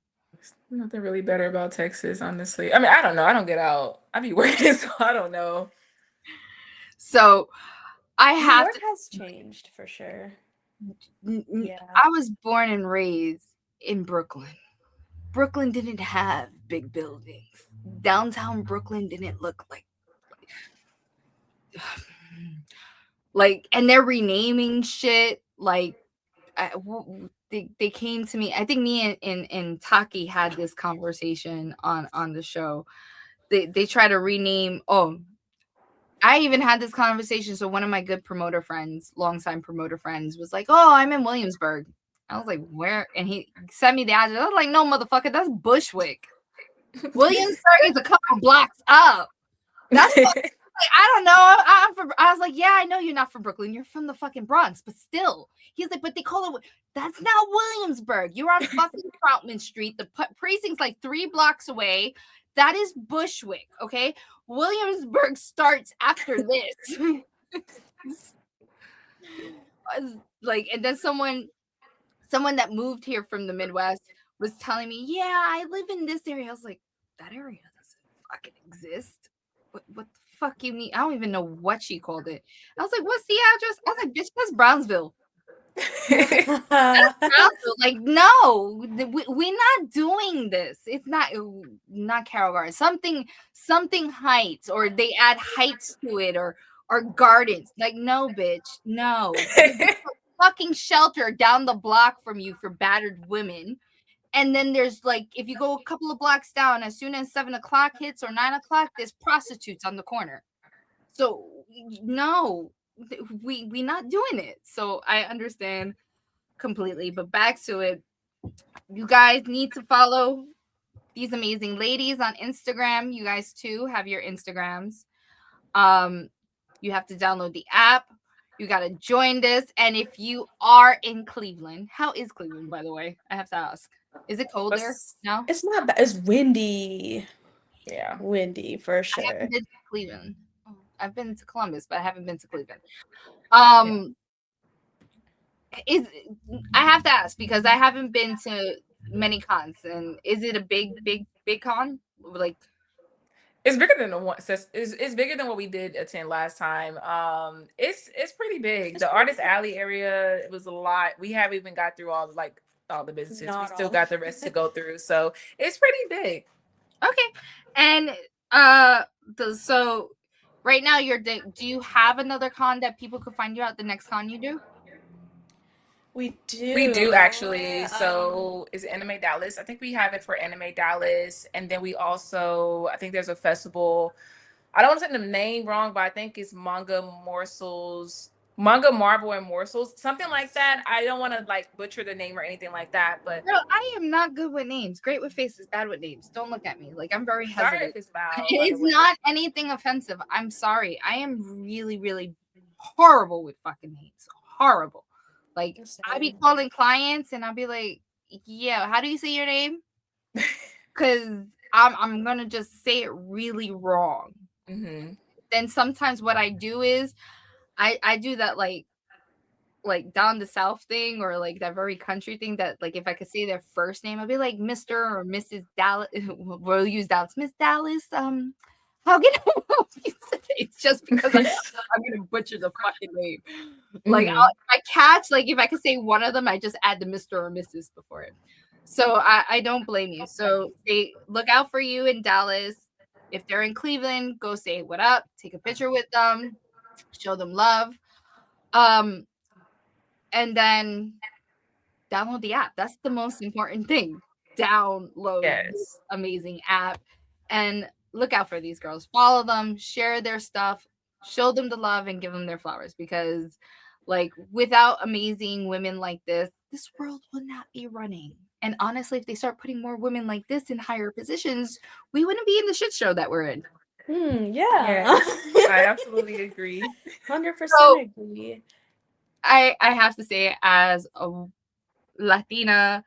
Nothing really better about Texas, honestly. I mean, I don't know. I don't get out. I be working, so I don't know. So I New have York to. has changed for sure. Yeah. I was born and raised in Brooklyn. Brooklyn didn't have big buildings. Downtown Brooklyn didn't look like, and they're renaming shit. Like, they came to me. I think me and Taki had this conversation on the show. They try to rename. Oh, I even had this conversation. So one of my good promoter friends, longtime promoter friends, was like, "Oh, I'm in Williamsburg." I was like, "Where?" And he sent me the address. I was like, "No, motherfucker, that's Bushwick. Williamsburg is a couple blocks up. That's I don't know. I was like, yeah, I know you're not from Brooklyn. You're from the fucking Bronx, but still." He's like, but they call it. That's not Williamsburg. You're on fucking Troutman Street. The precinct's like 3 blocks away. That is Bushwick. Okay, Williamsburg starts after this. Like, and then someone that moved here from the Midwest was telling me, yeah, I live in this area. I was like, that area doesn't fucking exist. What the fuck you mean? I don't even know what she called it. I was like, what's the address? I was like, bitch, that's Brownsville. That's Brownsville. Like, no, we're not doing this. It's not Carroll Gardens. Something Heights, or they add heights to it, or gardens. Like, no, bitch, no. fucking shelter down the block from you for battered women. And then there's like, if you go a couple of blocks down, as soon as 7 o'clock hits or 9 o'clock, there's prostitutes on the corner. So no, we not doing it. So I understand completely. But back to it, you guys need to follow these amazing ladies on Instagram. You guys too have your Instagrams. You have to download the app. You got to join this. And if you are in Cleveland, how is Cleveland, by the way? I have to ask. Is it cold there now? It's not bad. It's windy. Yeah. Windy for I sure. haven't been to Cleveland. I've been to Columbus, but I haven't been to Cleveland. Is I have to ask because I haven't been to many cons, and is it a big con? Like, it's bigger than the one. It's bigger than what we did attend last time. It's pretty big. The Artist Alley area, it was a lot. We haven't even got through all the businesses. We still got the rest to go through. So it's pretty big. Okay, and so right now do you have another con that people could find you at the next con you do? We do actually. So is Anime Dallas? I think we have it for Anime Dallas, and then we also, I think there's a festival. I don't want to say the name wrong, but I think it's Manga Marvel and Morsels, something like that. I don't want to like butcher the name or anything like that, but Girl, I am not good with names. Great with faces, bad with names. Don't look at me. Like, I'm very hesitant. Sorry if it's loud. It's not anything offensive. I'm sorry. I am really, really horrible with fucking names. Horrible. Like, I be calling clients and I'll be like, yeah, how do you say your name? Because I'm gonna just say it really wrong. Mm-hmm. Then sometimes what I do is I do that like down the south thing, or like that very country thing, that like if I could say their first name, I'd be like Mr. or Mrs. Dallas. We'll use Dallas. Miss Dallas. How can I help you today? It's just because I'm gonna butcher the fucking name. Like, Mm-hmm. I catch, like, if I could say one of them, I just add the Mr. or Mrs. before it. So I don't blame you. So they look out for you in Dallas. If they're in Cleveland, go say what up, take a picture with them, show them love. And then download the app. That's the most important thing. Download this amazing app and look out for these girls. Follow them, share their stuff, show them the love, and give them their flowers, because like without amazing women like this world will not be running. And honestly, if they start putting more women like this in higher positions, we wouldn't be in the shit show that we're in. Yeah. I absolutely agree. 100% agree. I have to say, as a Latina,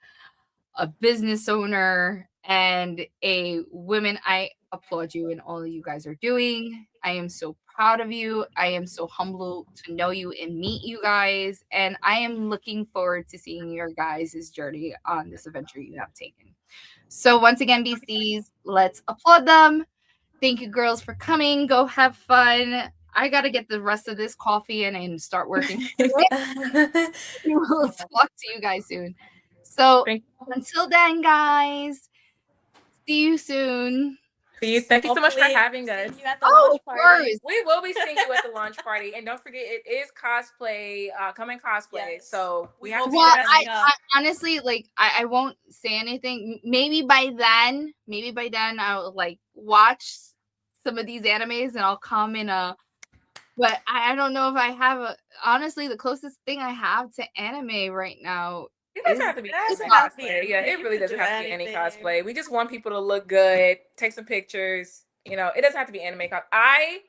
a business owner, and a woman, I applaud you in all you guys are doing. I am so proud of you. I am so humbled to know you and meet you guys. And I am looking forward to seeing your guys' journey on this adventure you have taken. So once again, Beasties, let's applaud them. Thank you, girls, for coming. Go have fun. I got to get the rest of this coffee in and start working. We'll talk to you guys soon. So until then, guys, see you soon. Thank you so much for having us. See you at the launch party. We will be seeing you at the launch party, and don't forget, it is cosplay. Come in cosplay. Yes. So we have to. Well, I honestly, like, I won't say anything. Maybe by then I'll like watch some of these animes and I'll come in a. But I don't know if I have a. Honestly, the closest thing I have to anime right now. It doesn't have to be cosplay. Yeah, it really doesn't have to be any cosplay. We just want people to look good, take some pictures. You know, it doesn't have to be anime. I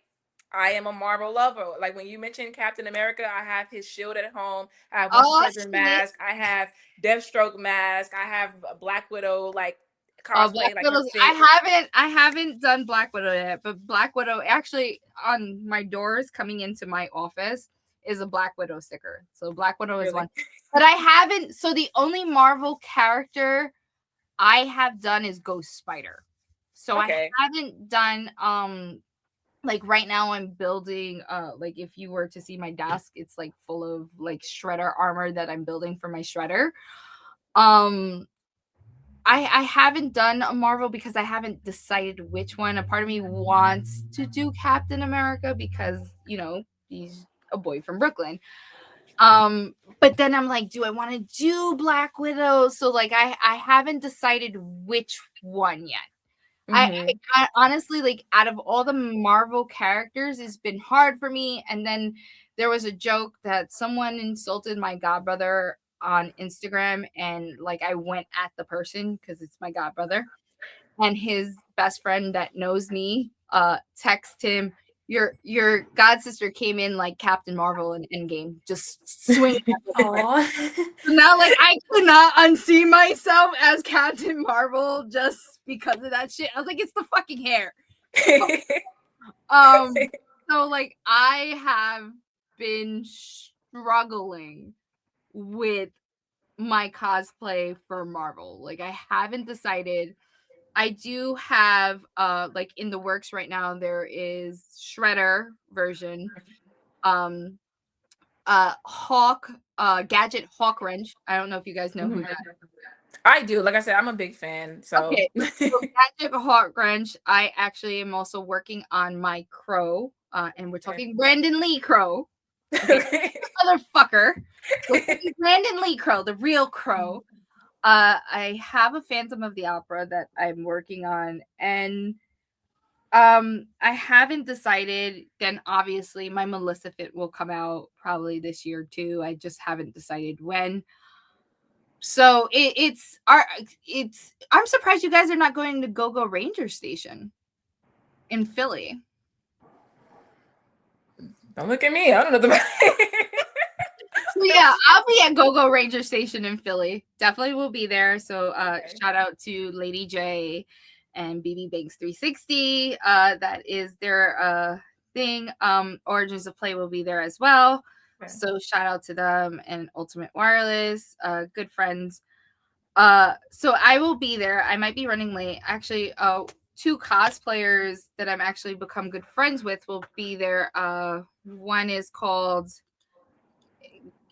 am a Marvel lover. Like when you mentioned Captain America, I have his shield at home. I have Winter Soldier mask. I have Deathstroke mask. I have Black Widow like cosplay. I haven't done Black Widow yet, but Black Widow actually on my doors coming into my office is a Black Widow sticker. So Black Widow is one. But I haven't. So the only Marvel character I have done is Ghost Spider. So I haven't done like right now I'm building like if you were to see my desk, it's like full of like shredder armor that I'm building for my shredder. I haven't done a Marvel because I haven't decided which one. A part of me wants to do Captain America because, you know, he's a boy from Brooklyn. But then I'm like, do I want to do Black Widow? So like I haven't decided which one yet. I honestly, like, out of all the Marvel characters, it's been hard for me. And then there was a joke that someone insulted my godbrother on Instagram, and like I went at the person because it's my godbrother, and his best friend that knows me text him, your god sister came in like Captain Marvel in Endgame, just swinging. Oh. So now, like, I could not unsee myself as Captain Marvel just because of that shit. I was like, it's the fucking hair. So like I have been struggling with my cosplay for Marvel. Like I haven't decided. I do have like in the works right now there is Shredder version. Um Hawk Gadget Hawk Wrench. I don't know if you guys know who that is. I do. Like I said, I'm a big fan. So Okay. So Gadget Hawk Wrench, I actually am also working on my Crow. And we're talking Brandon Lee Crow. Okay. Motherfucker. Brandon Lee Crow, the real Crow. I have a Phantom of the Opera that I'm working on, and I haven't decided. Then obviously my Melissa fit will come out probably this year too. I just haven't decided when. So it's I'm surprised you guys are not going to Go Ranger Station in Philly. Don't look at me. I don't know the So yeah, I'll be at Go Ranger Station in Philly. Definitely will be there. So shout out to Lady J and BB Banks 360. That is their thing. Origins of Play will be there as well. Okay. So shout out to them and Ultimate Wireless, good friends. So I will be there. I might be running late. Actually, two cosplayers that I'm actually become good friends with will be there. One is called,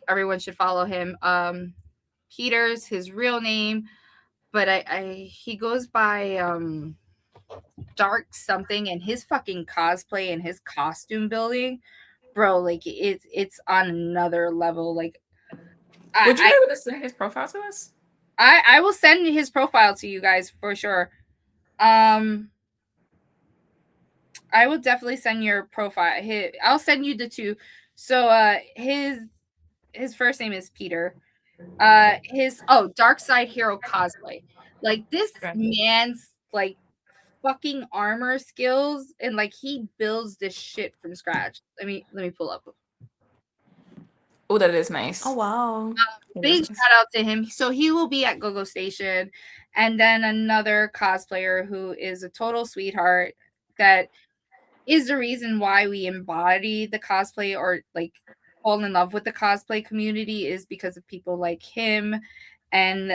everyone should follow him. Peter's his real name, but he goes by Dark something, and his fucking cosplay and his costume building, bro, like it's on another level. Like would you be able to send his profile to us? I will send his profile to you guys for sure. I will definitely send your profile. I'll send you the two. So his first name is Peter. His Dark Side Hero cosplay. Like this man's like fucking armor skills, and like he builds this shit from scratch. Let me pull up. Oh, that is nice. Oh wow. Big shout out to him. So he will be at Go Station. And then another cosplayer who is a total sweetheart that is the reason why we embody the cosplay or like fall in love with the cosplay community is because of people like him. And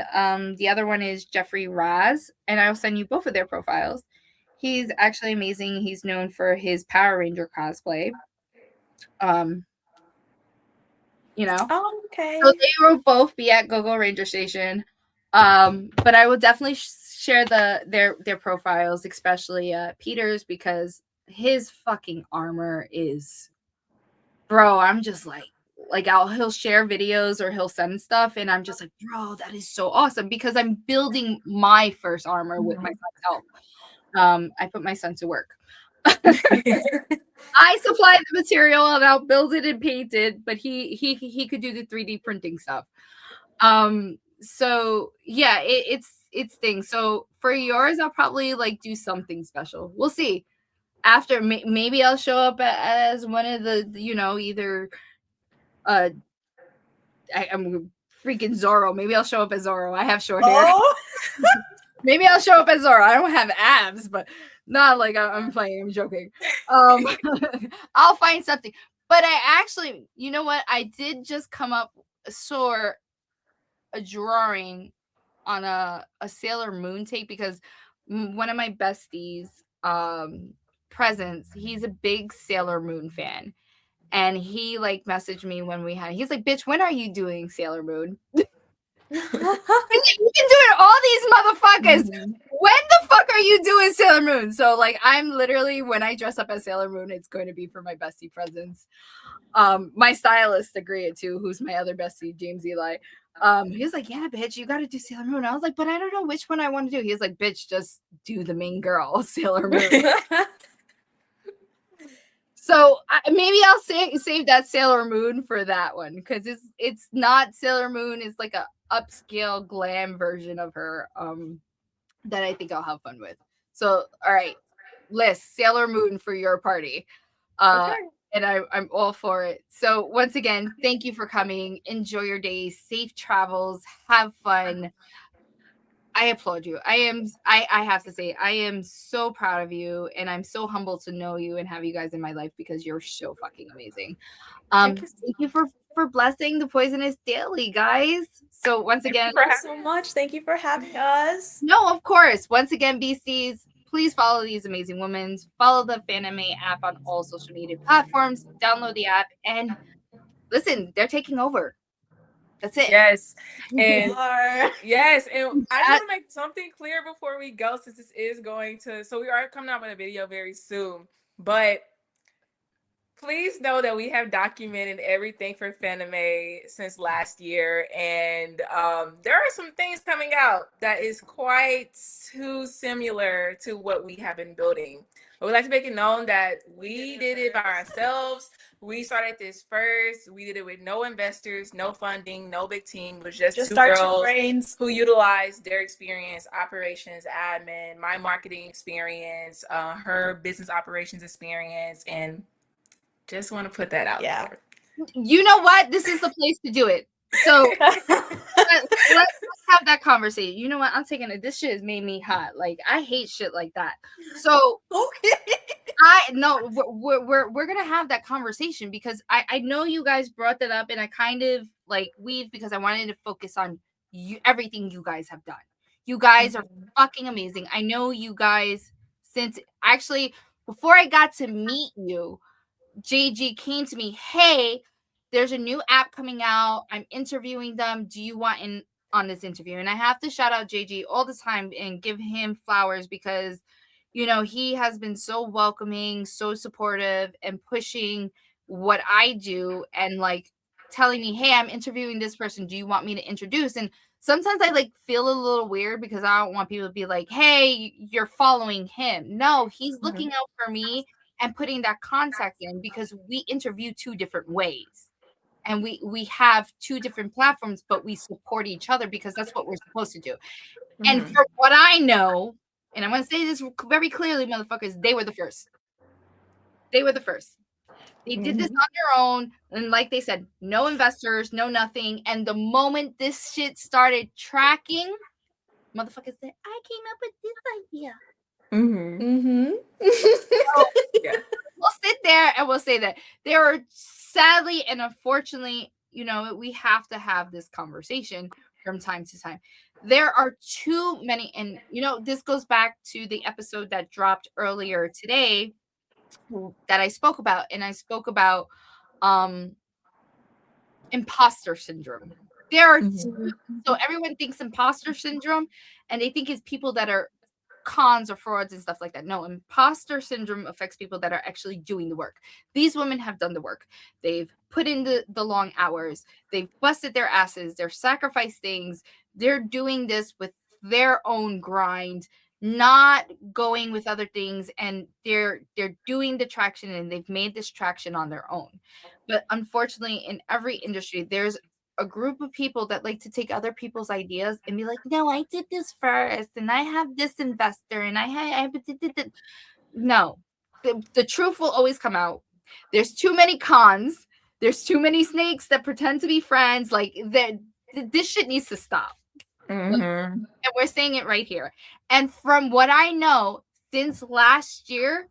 the other one is Jeffrey Raz, and I'll send you both of their profiles. He's actually amazing. He's known for his Power Ranger cosplay. You know. Oh, okay. So they will both be at Go Ranger Station. But I will definitely share their profiles, especially Peter's, because his fucking armor is, bro. I'm just like he'll share videos or he'll send stuff, and I'm just like, bro, that is so awesome because I'm building my first armor with my son's help. I put my son to work. I supply the material and I'll build it and paint it, but he could do the 3D printing stuff. So yeah, it's things. So for yours, I'll probably like do something special. We'll see. After maybe I'll show up as one of the either I'm freaking Zorro. Maybe I'll show up as Zorro. I have short hair. Maybe I'll show up as Zorro. I don't have abs, but not like I'm playing. I'm joking. I'll find something. But I actually, you know what? I did just come up, saw a drawing on a Sailor Moon tape because one of my besties, Presence, he's a big Sailor Moon fan. And he like messaged me when he's like, bitch, when are you doing Sailor Moon? You've been doing all these motherfuckers. When the fuck are you doing Sailor Moon? So like I'm literally, when I dress up as Sailor Moon, it's going to be for my bestie Presence. My stylist agreed too, who's my other bestie, James Eli. He was like, yeah, bitch, you got to do Sailor Moon. I was like, but I don't know which one I want to do. He was like, bitch, just do the main girl, Sailor Moon. So maybe I'll save that Sailor Moon for that one, because it's not Sailor Moon. It's like a upscale glam version of her that I think I'll have fun with. So all right, list Sailor Moon for your party. Okay. And I'm all for it. So once again, thank you for coming. Enjoy your day. Safe travels. Have fun. I applaud you. I have to say, I am so proud of you, and I'm so humbled to know you and have you guys in my life, because you're so fucking amazing. Thank you. Thank you for blessing the Poisonous Daily, guys. So once again, Thank you so much. Thank you for having us. no, of course. Once again, Beasties, please follow these amazing women. Follow the Fanime app on all social media platforms. Download the app and listen, they're taking over. That's it. Yes. And yes, and I just That- want to make something clear before we go, since this is going to, so we are coming out with a video very soon, but please know that we have documented everything for Fanime since last year, and there are some things coming out that is quite too similar to what we have been building. But we'd like to make it known that we did it by ourselves. We started this first. We did it with no investors, no funding, no big team. It was just two our girls brains who utilized their experience, operations, admin, my marketing experience, her business operations experience, and just want to put that out there. You know what? This is the place to do it. So let's have that conversation. You know what? I'm taking it. This shit has made me hot. Like, I hate shit like that. So we're gonna have that conversation, because I know you guys brought that up, and I kind of like weaved because I wanted to focus on everything you guys have done. You guys are fucking amazing. I know you guys, since actually before I got to meet you, JG came to me, hey, there's a new app coming out. I'm interviewing them. Do you want in on this interview? And I have to shout out JG all the time and give him flowers, because, you know, he has been so welcoming, so supportive, and pushing what I do, and like telling me, hey, I'm interviewing this person. Do you want me to introduce? And sometimes I like feel a little weird, because I don't want people to be like, hey, you're following him. No, he's looking out for me and putting that contact in, because we interview two different ways, and we have two different platforms, but we support each other, because that's what we're supposed to do. And from what I know, and I'm going to say this very clearly, motherfuckers, they were the first. They were the first. They did this on their own, and like they said, no investors, no nothing. And the moment this shit started tracking, motherfuckers said, I came up with this idea. So, we'll sit there and we'll say that there are, sadly and unfortunately, you know, we have to have this conversation from time to time. There are too many, and you know, this goes back to the episode that dropped earlier today that I spoke about, and I spoke about imposter syndrome. There are so everyone thinks imposter syndrome, and they think it's people that are cons or frauds and stuff like that. No, imposter syndrome affects people that are actually doing the work. These women have done the work. They've put in the long hours. They've busted their asses. They're sacrificed things. They're doing this with their own grind, not going with other things, and they're doing the traction, and they've made this traction on their own. But unfortunately, in every industry, there's a group of people that like to take other people's ideas and be like, no, I did this first, and I have this investor, and I did. No, the truth will always come out. There's too many cons. There's too many snakes that pretend to be friends. Like this shit needs to stop. And we're saying it right here. And from what I know, since last year,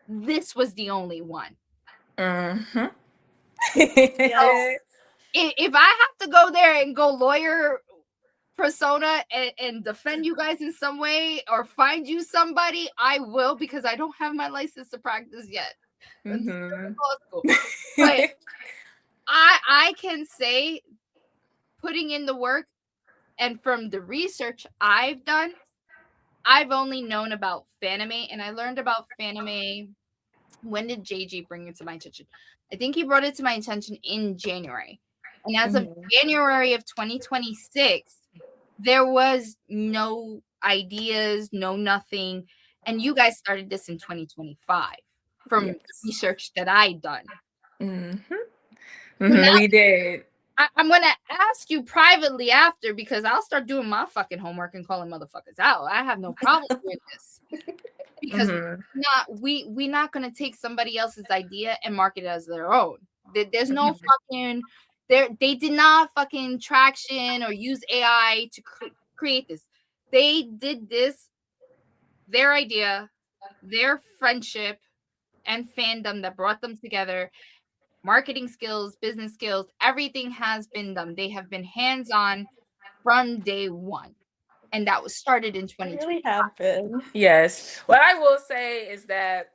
this was the only one. So, if I have to go there and go lawyer persona and defend you guys in some way, or find you somebody, I will, because I don't have my license to practice yet. But I can say, putting in the work, and from the research I've done, I've only known about Fanime, and I learned about Fanime when did JG bring it to my attention? I think he brought it to my attention in January. And as of January of 2026, there was no ideas, no nothing. And you guys started this in 2025 from the research that I'd done. We did. I'm going to ask you privately after, because I'll start doing my fucking homework and calling motherfuckers out. I have no problem with this. Because we're not going to take somebody else's idea and market it as their own. There's no fucking, they did not fucking traction or use AI to create this. They did this, their idea, their friendship and fandom that brought them together, marketing skills, business skills, everything has been done. They have been hands-on from day one. And that was started in 2020. Really have been. Yes. What I will say is that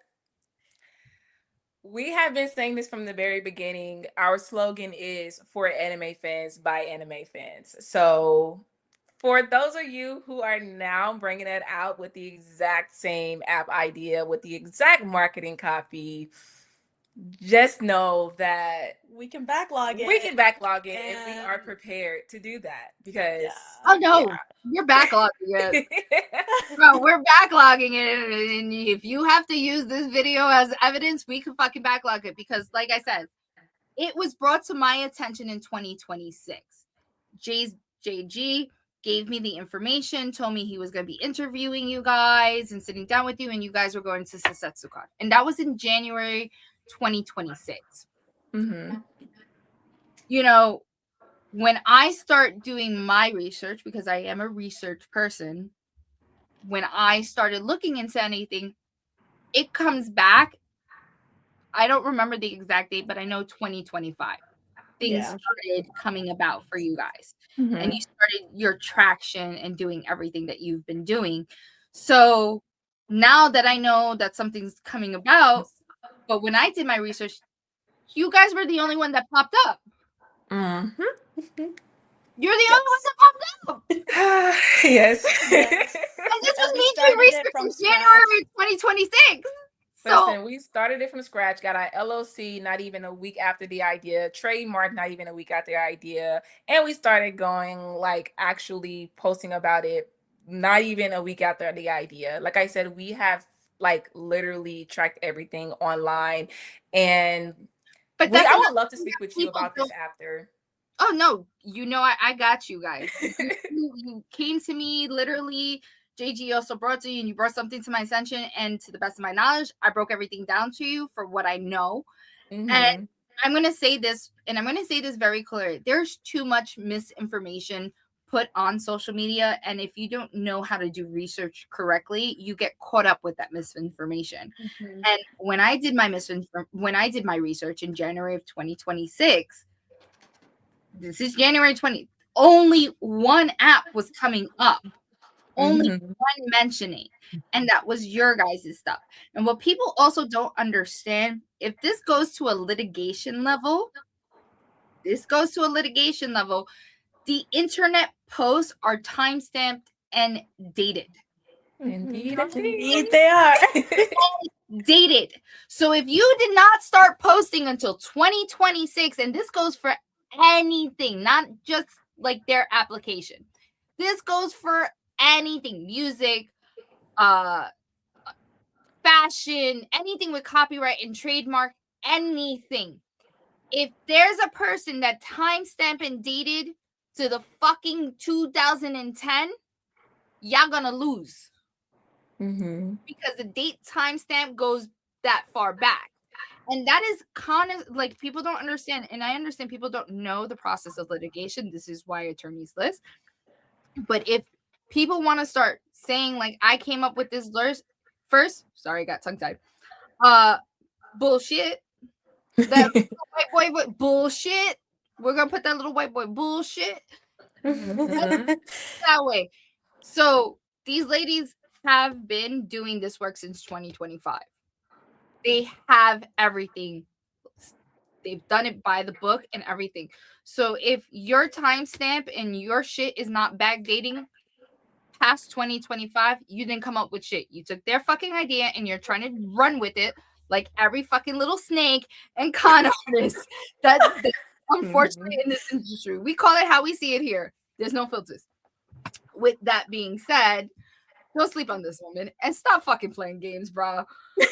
we have been saying this from the very beginning. Our slogan is for anime fans by anime fans. So for those of you who are now bringing it out with the exact same app idea, with the exact marketing copy, just know that we can backlog it. We can backlog it, and we are prepared to do that because oh no, you're backlogging it. Bro, we're backlogging it, and if you have to use this video as evidence, we can fucking backlog it, because like I said, it was brought to my attention in 2026. JG gave me the information, told me he was going to be interviewing you guys and sitting down with you, and you guys were going to Susetsukan. And that was in January 2026. You know, when I start doing my research, because I am a research person, when I started looking into anything, it comes back. I don't remember the exact date, but I know 2025. Things started coming about for you guys. And you started your traction and doing everything that you've been doing. So now that I know that something's coming about, but when I did my research, you guys were the only one that popped up. You're the only one that popped up. Yes. And this was me doing research from January 2026. Listen, we started it from scratch, got our LLC not even a week after the idea, trademark not even a week after the idea, and we started going, like, actually posting about it not even a week after the idea. Like I said, we have, like, literally tracked everything online, and I would love to speak with you about this after. Oh, no, you know, I got you guys. You came to me, literally. JG also brought to you, and you brought something to my attention, and to the best of my knowledge, I broke everything down to you for what I know. And I'm going to say this, and I'm going to say this very clearly. There's too much misinformation put on social media, and if you don't know how to do research correctly, you get caught up with that misinformation. And when I did my research in January of 2026, this is January 20th, only one app was coming up. Only one mentioning, and that was your guys' stuff. And what people also don't understand, if this goes to a litigation level, the internet posts are timestamped and dated. Indeed they are. Dated. So if you did not start posting until 2026, and this goes for anything, not just like their application, this goes for anything, music, fashion, anything with copyright and trademark, anything. If there's a person that timestamp and dated to the fucking 2010, y'all gonna lose. Because the date timestamp goes that far back. And that is kind of like, people don't understand, and I understand people don't know the process of litigation. This is why attorneys list. But if people want to start saying, like, I came up with this first, sorry, I got tongue-tied. Bullshit. That white boy bullshit. We're gonna put that little white boy bullshit that way. So these ladies have been doing this work since 2025. They have everything. They've done it by the book and everything. So if your timestamp and your shit is not backdating past 2025, you didn't come up with shit. You took their fucking idea and you're trying to run with it like every fucking little snake and con artist that's unfortunately in this industry. We call it how we see it here. There's no filters. With that being said, don't sleep on this woman and stop fucking playing games, bro.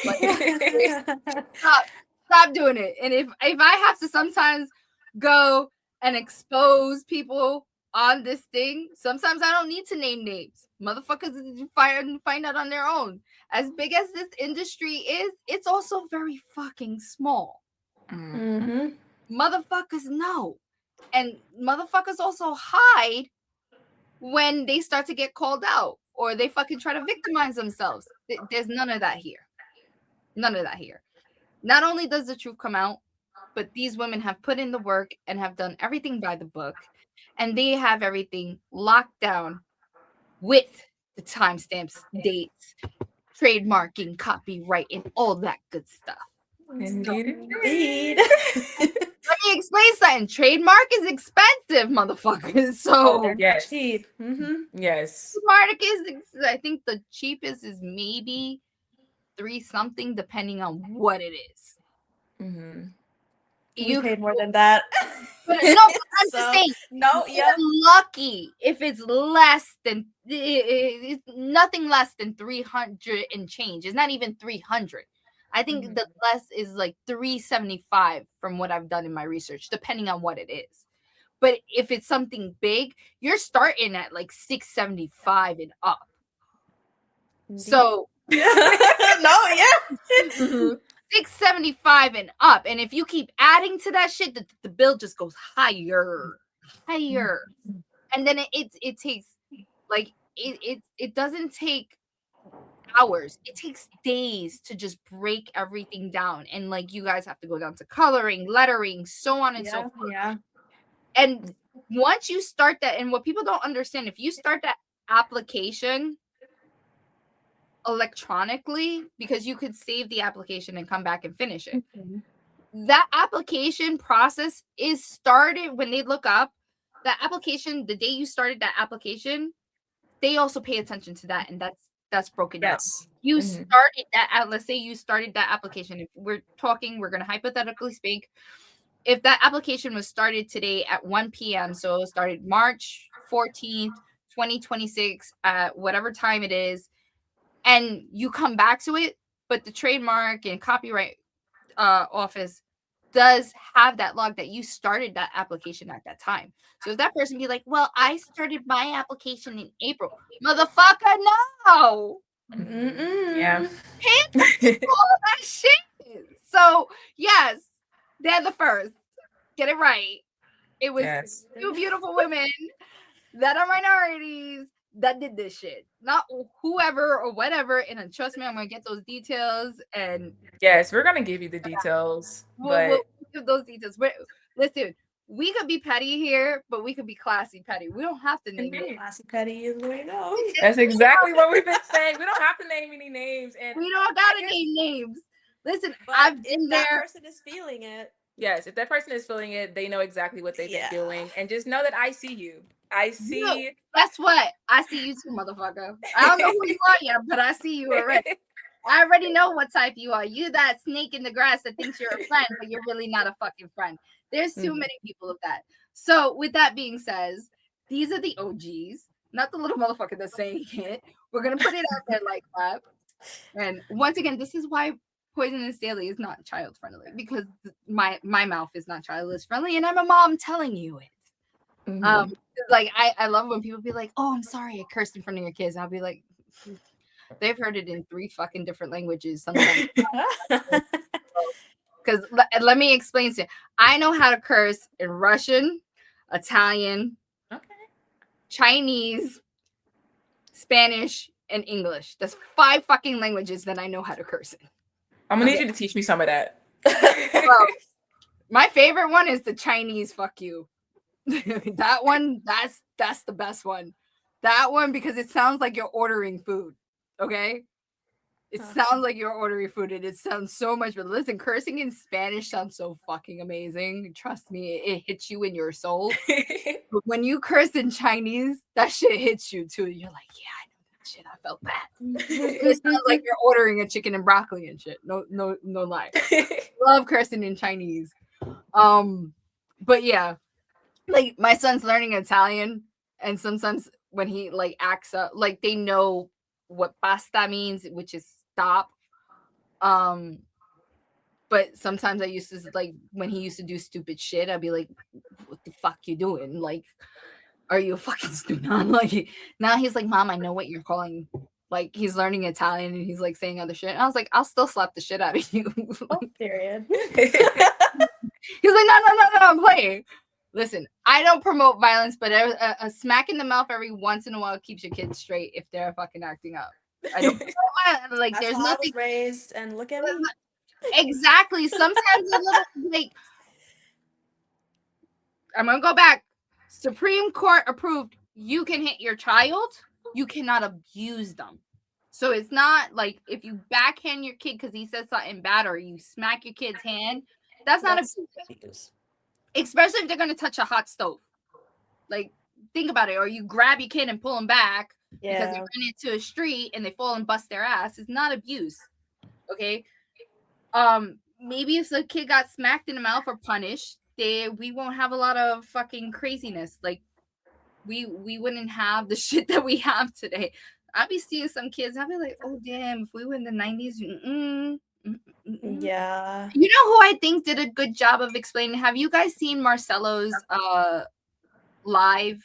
Like, stop doing it. And if I have to sometimes go and expose people on this thing, sometimes I don't need to name names. Motherfuckers find out on their own. As big as this industry is, it's also very fucking small. Mm-hmm. Motherfuckers know. And motherfuckers also hide when they start to get called out or they fucking try to victimize themselves. There's none of that here. None of that here. Not only does the truth come out, but these women have put in the work and have done everything by the book, and they have everything locked down with the timestamps, dates, trademarking, copyright, and all that good stuff. Indeed. Let me explain something. Trademark is expensive, motherfuckers. So yes. Cheap. Mm-hmm. Yes. trademark is, I think the cheapest is maybe $3 something, depending on what it is. We You paid more than that. no, I'm just saying. No, yeah. Lucky if it's less than it's nothing less than 300 and change. It's not even 300. I think the less is like 375 from what I've done in my research, depending on what it is. But if it's something big, you're starting at like 675 and up. Indeed. So no, yeah. 675 and up. And if you keep adding to that shit, the bill just goes higher. And then it takes like it doesn't take hours. It takes days to just break everything down. And like you guys have to go down to coloring, lettering, so on and so forth. Yeah. And once you start that, and what people don't understand, if you start that application electronically, because you could save the application and come back and finish it. That application process is started when they look up that application, the day you started that application, they also pay attention to that, and that's broken down. You started that, let's say you started that application. If we're going to hypothetically speak, if that application was started today at 1 p.m., so it started March 14th, 2026, at whatever time it is, and you come back to it, but the trademark and copyright office does have that log that you started that application at that time. So if that person be like, well, I started my application in April, motherfucker, no. Yeah. All that shit. So yes, they're the first. Get it right. It was two beautiful women that are minorities that did this shit, not whoever or whatever. And trust me, I'm gonna get those details. And yes, we're gonna give you the details. We'll give those details. But listen, we could be petty here, but we could be classy petty. We don't have to name it. Classy petty is the way to go. That's exactly what we've been saying. We don't have to name any names, and we don't gotta name names. Listen, I've been there. That person is feeling it. Yes, if that person is feeling it, they know exactly what they've been doing. And just know that I see you. I see. No, guess what? I see you too, motherfucker. I don't know who you are yet, but I see you already. I already know what type you are. You that snake in the grass that thinks you're a friend, but you're really not a fucking friend. There's too many people of that. So with that being said, these are the OGs, not the little motherfucker that's saying it. We're going to put it out there like that. And once again, this is why Poisonous Daily is not child friendly, because my mouth is not childless friendly, and I'm a mom telling you it. Like I love when people be like, "Oh, I'm sorry, I cursed in front of your kids." I'll be like, they've heard it in 3 fucking different languages sometimes. Because let me explain to you. I know how to curse in Russian, Italian, Chinese, Spanish, and English. That's 5 fucking languages that I know how to curse in. I'm gonna need you to teach me some of that. Well, my favorite one is the Chinese fuck you. That one, that's the best one. That one, because it sounds like you're ordering food. Okay? It sounds like you're ordering food, and it sounds so much. But listen, cursing in Spanish sounds so fucking amazing. Trust me, it hits you in your soul. But when you curse in Chinese, that shit hits you too. You're like, yeah, I know shit, I felt that. It sounds like you're ordering a chicken and broccoli and shit. No lie. Love cursing in Chinese. But yeah, like my son's learning Italian, and sometimes when he like acts up, like they know what basta means, which is stop. But sometimes I used to like when he used to do stupid shit, I'd be like, "What the fuck you doing? Like, are you a fucking stupid?" Like now he's like, "Mom, I know what you're calling." Like he's learning Italian and he's like saying other shit. And I was like, "I'll still slap the shit out of you." Period. He's like, "No, I'm playing." Listen, I don't promote violence, but a smack in the mouth every once in a while keeps your kids straight if they're fucking acting up. I don't like. That's There's how nothing. I was raised, and look at me. Exactly. Sometimes a little like I'm gonna go back. Supreme Court approved. You can hit your child. You cannot abuse them. So it's not like if you backhand your kid because he says something bad or you smack your kid's hand. That's not abuse. Especially if they're gonna touch a hot stove. Like think about it. Or you grab your kid and pull them back because they run into a street and they fall and bust their ass. It's not abuse. Okay. Maybe if the kid got smacked in the mouth or punished, we won't have a lot of fucking craziness. Like we wouldn't have the shit that we have today. I'd be seeing some kids, I'd be like, oh damn, if we were in the 90s, yeah. You know who I think did a good job of explaining? Have you guys seen Marcelo's live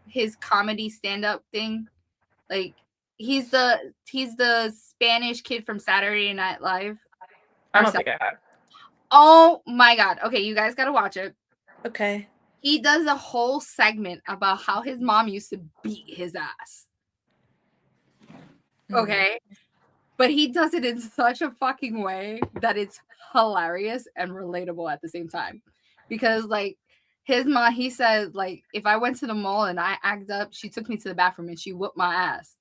his comedy stand-up thing? Like he's the Spanish kid from Saturday Night Live. I don't think I have. Oh my god. Okay, you guys gotta watch it. Okay. He does a whole segment about how his mom used to beat his ass. Okay. But he does it in such a fucking way that it's hilarious and relatable at the same time. Because like his mom, he said, like, if I went to the mall and I act up, she took me to the bathroom and she whooped my ass.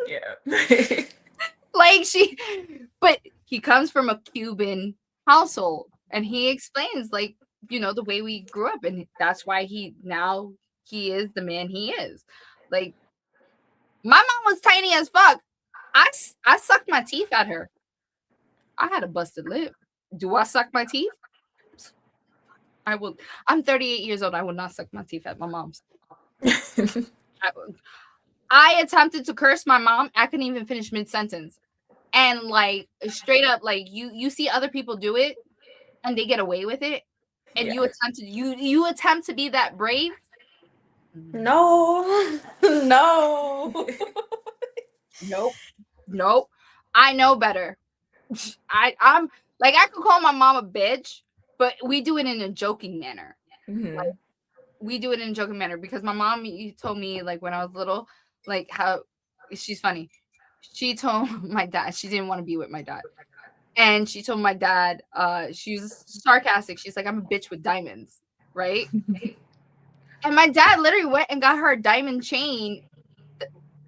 Yeah. Like but he comes from a Cuban household and he explains like, you know, the way we grew up and that's why he is the man he is. Like my mom was tiny as fuck. I sucked my teeth at her. I had a busted lip. Do I suck my teeth? I will. I'm 38 years old. I will not suck my teeth at my mom's. I attempted to curse my mom. I couldn't even finish mid-sentence. And like straight up, like you see other people do it and they get away with it. And you attempt to be that brave. No. No. Nope. I know better. I'm like I could call my mom a bitch, but we do it in a joking manner. Like, we do it in a joking manner because my mom told me like when I was little, like how she's funny. She told my dad she didn't want to be with my dad. And she told my dad, she was sarcastic. She's like, I'm a bitch with diamonds, right? And my dad literally went and got her a diamond chain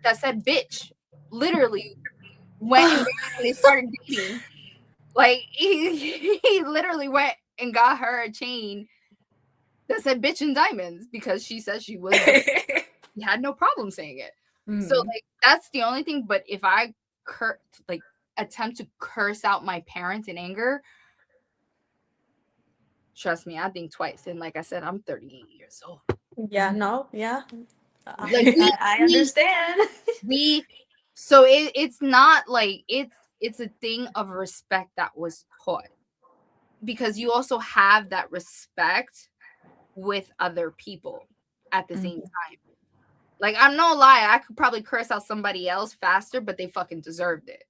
that said bitch. Literally went and they started dating. Like he literally went and got her a chain that said bitch and diamonds because she said she was he had no problem saying it. So like that's the only thing. But if I attempt to curse out my parents in anger, trust me, I think twice. And like I said, I'm 38 years old. Yeah, no, yeah. Like I understand. So it's not like it's a thing of respect that was taught because you also have that respect with other people at the same time. Like I'm no lie, I could probably curse out somebody else faster, but they fucking deserved it.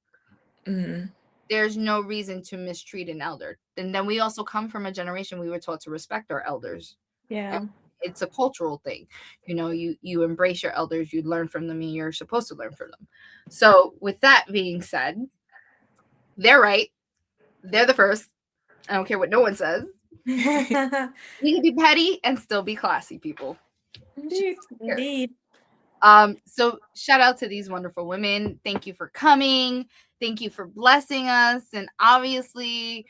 There's no reason to mistreat an elder. And then we also come from a generation we were taught to respect our elders. Yeah. And it's a cultural thing. You know, you embrace your elders, you learn from them, and you're supposed to learn from them. So with that being said, they're right. They're the first. I don't care what no one says. We can be petty and still be classy, people. Indeed. So shout out to these wonderful women. Thank you for coming. Thank you for blessing us. And obviously,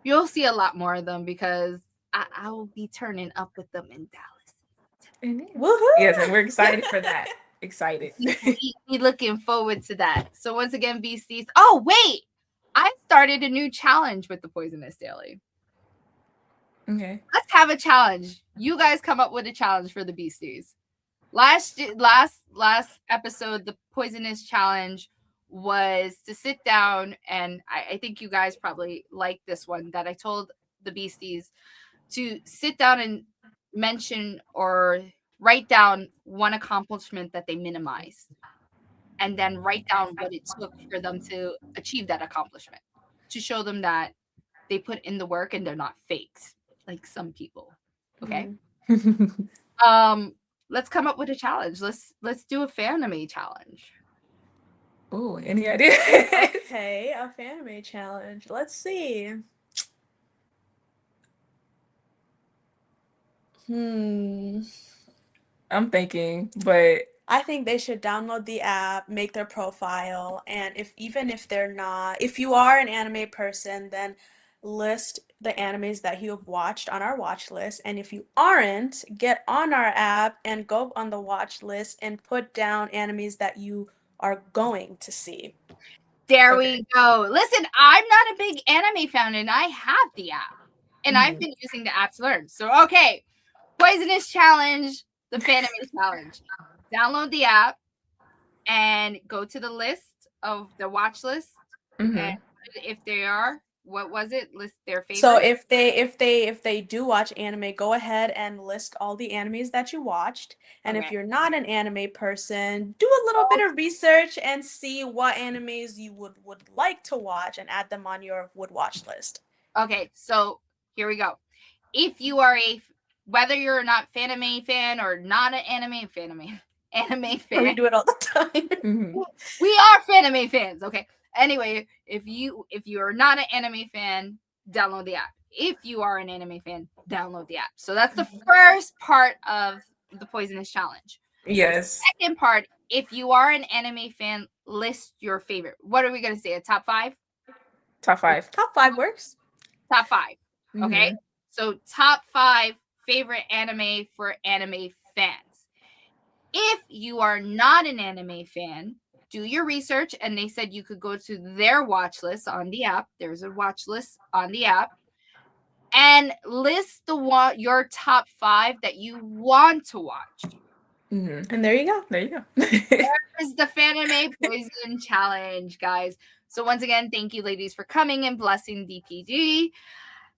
you'll see a lot more of them because I will be turning up with them in Woohoo! Yes, and we're excited for that. Excited. We looking forward to that. So once again, Beasties. Oh, wait. I started a new challenge with the Poisonous Daily. Okay. Let's have a challenge. You guys come up with a challenge for the Beasties. Last episode, the Poisonous Challenge was to sit down, and I think you guys probably like this one, that I told the Beasties to sit down and mention or write down one accomplishment that they minimized, and then write down what it took for them to achieve that accomplishment, to show them that they put in the work and they're not faked like some people. Okay. Let's come up with a challenge. Let's do a Fanime challenge. Oh, any ideas? Okay, a Fanime challenge. Let's see. I'm thinking, but I think they should download the app, make their profile, and if you are an anime person, then list the animes that you have watched on our watch list. And if you aren't, get on our app and go on the watch list and put down animes that you are going to see. There we go. Listen, I'm not a big anime fan, and I have the app, and I've been using the app to learn. So, okay, Poisonous Challenge, the Fanime Challenge. Download the app and go to the list of the watch list, and if they are, what was it? List their favorite. So if they do watch anime, go ahead and list all the animes that you watched. And if you're not an anime person, do a little bit of research and see what animes you would like to watch and add them on your would watch list. Okay, so here we go. If you are whether you're not Fanime fan or not an anime fan. We do it all the time. We are Fanime fans. Okay. Anyway, if you are not an anime fan, download the app. If you are an anime fan, download the app. So that's the first part of the Poisonous Challenge. Yes. The second part, if you are an anime fan, list your favorite. What are we gonna say? A top 5? Top 5. Top 5 works. Top 5. Okay. So top 5 favorite anime for anime fans. If you are not an anime fan, do your research, and they said you could go to their watch list on the app. There's a watch list on the app, and list your top 5 that you want to watch. And there you go. There you go. There's the Fanime Poison Challenge, guys. So once again, thank you, ladies, for coming and blessing DPG.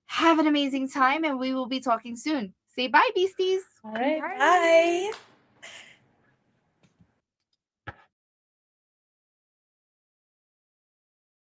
Have an amazing time, and we will be talking soon. Say bye, Beasties. All right. Bye.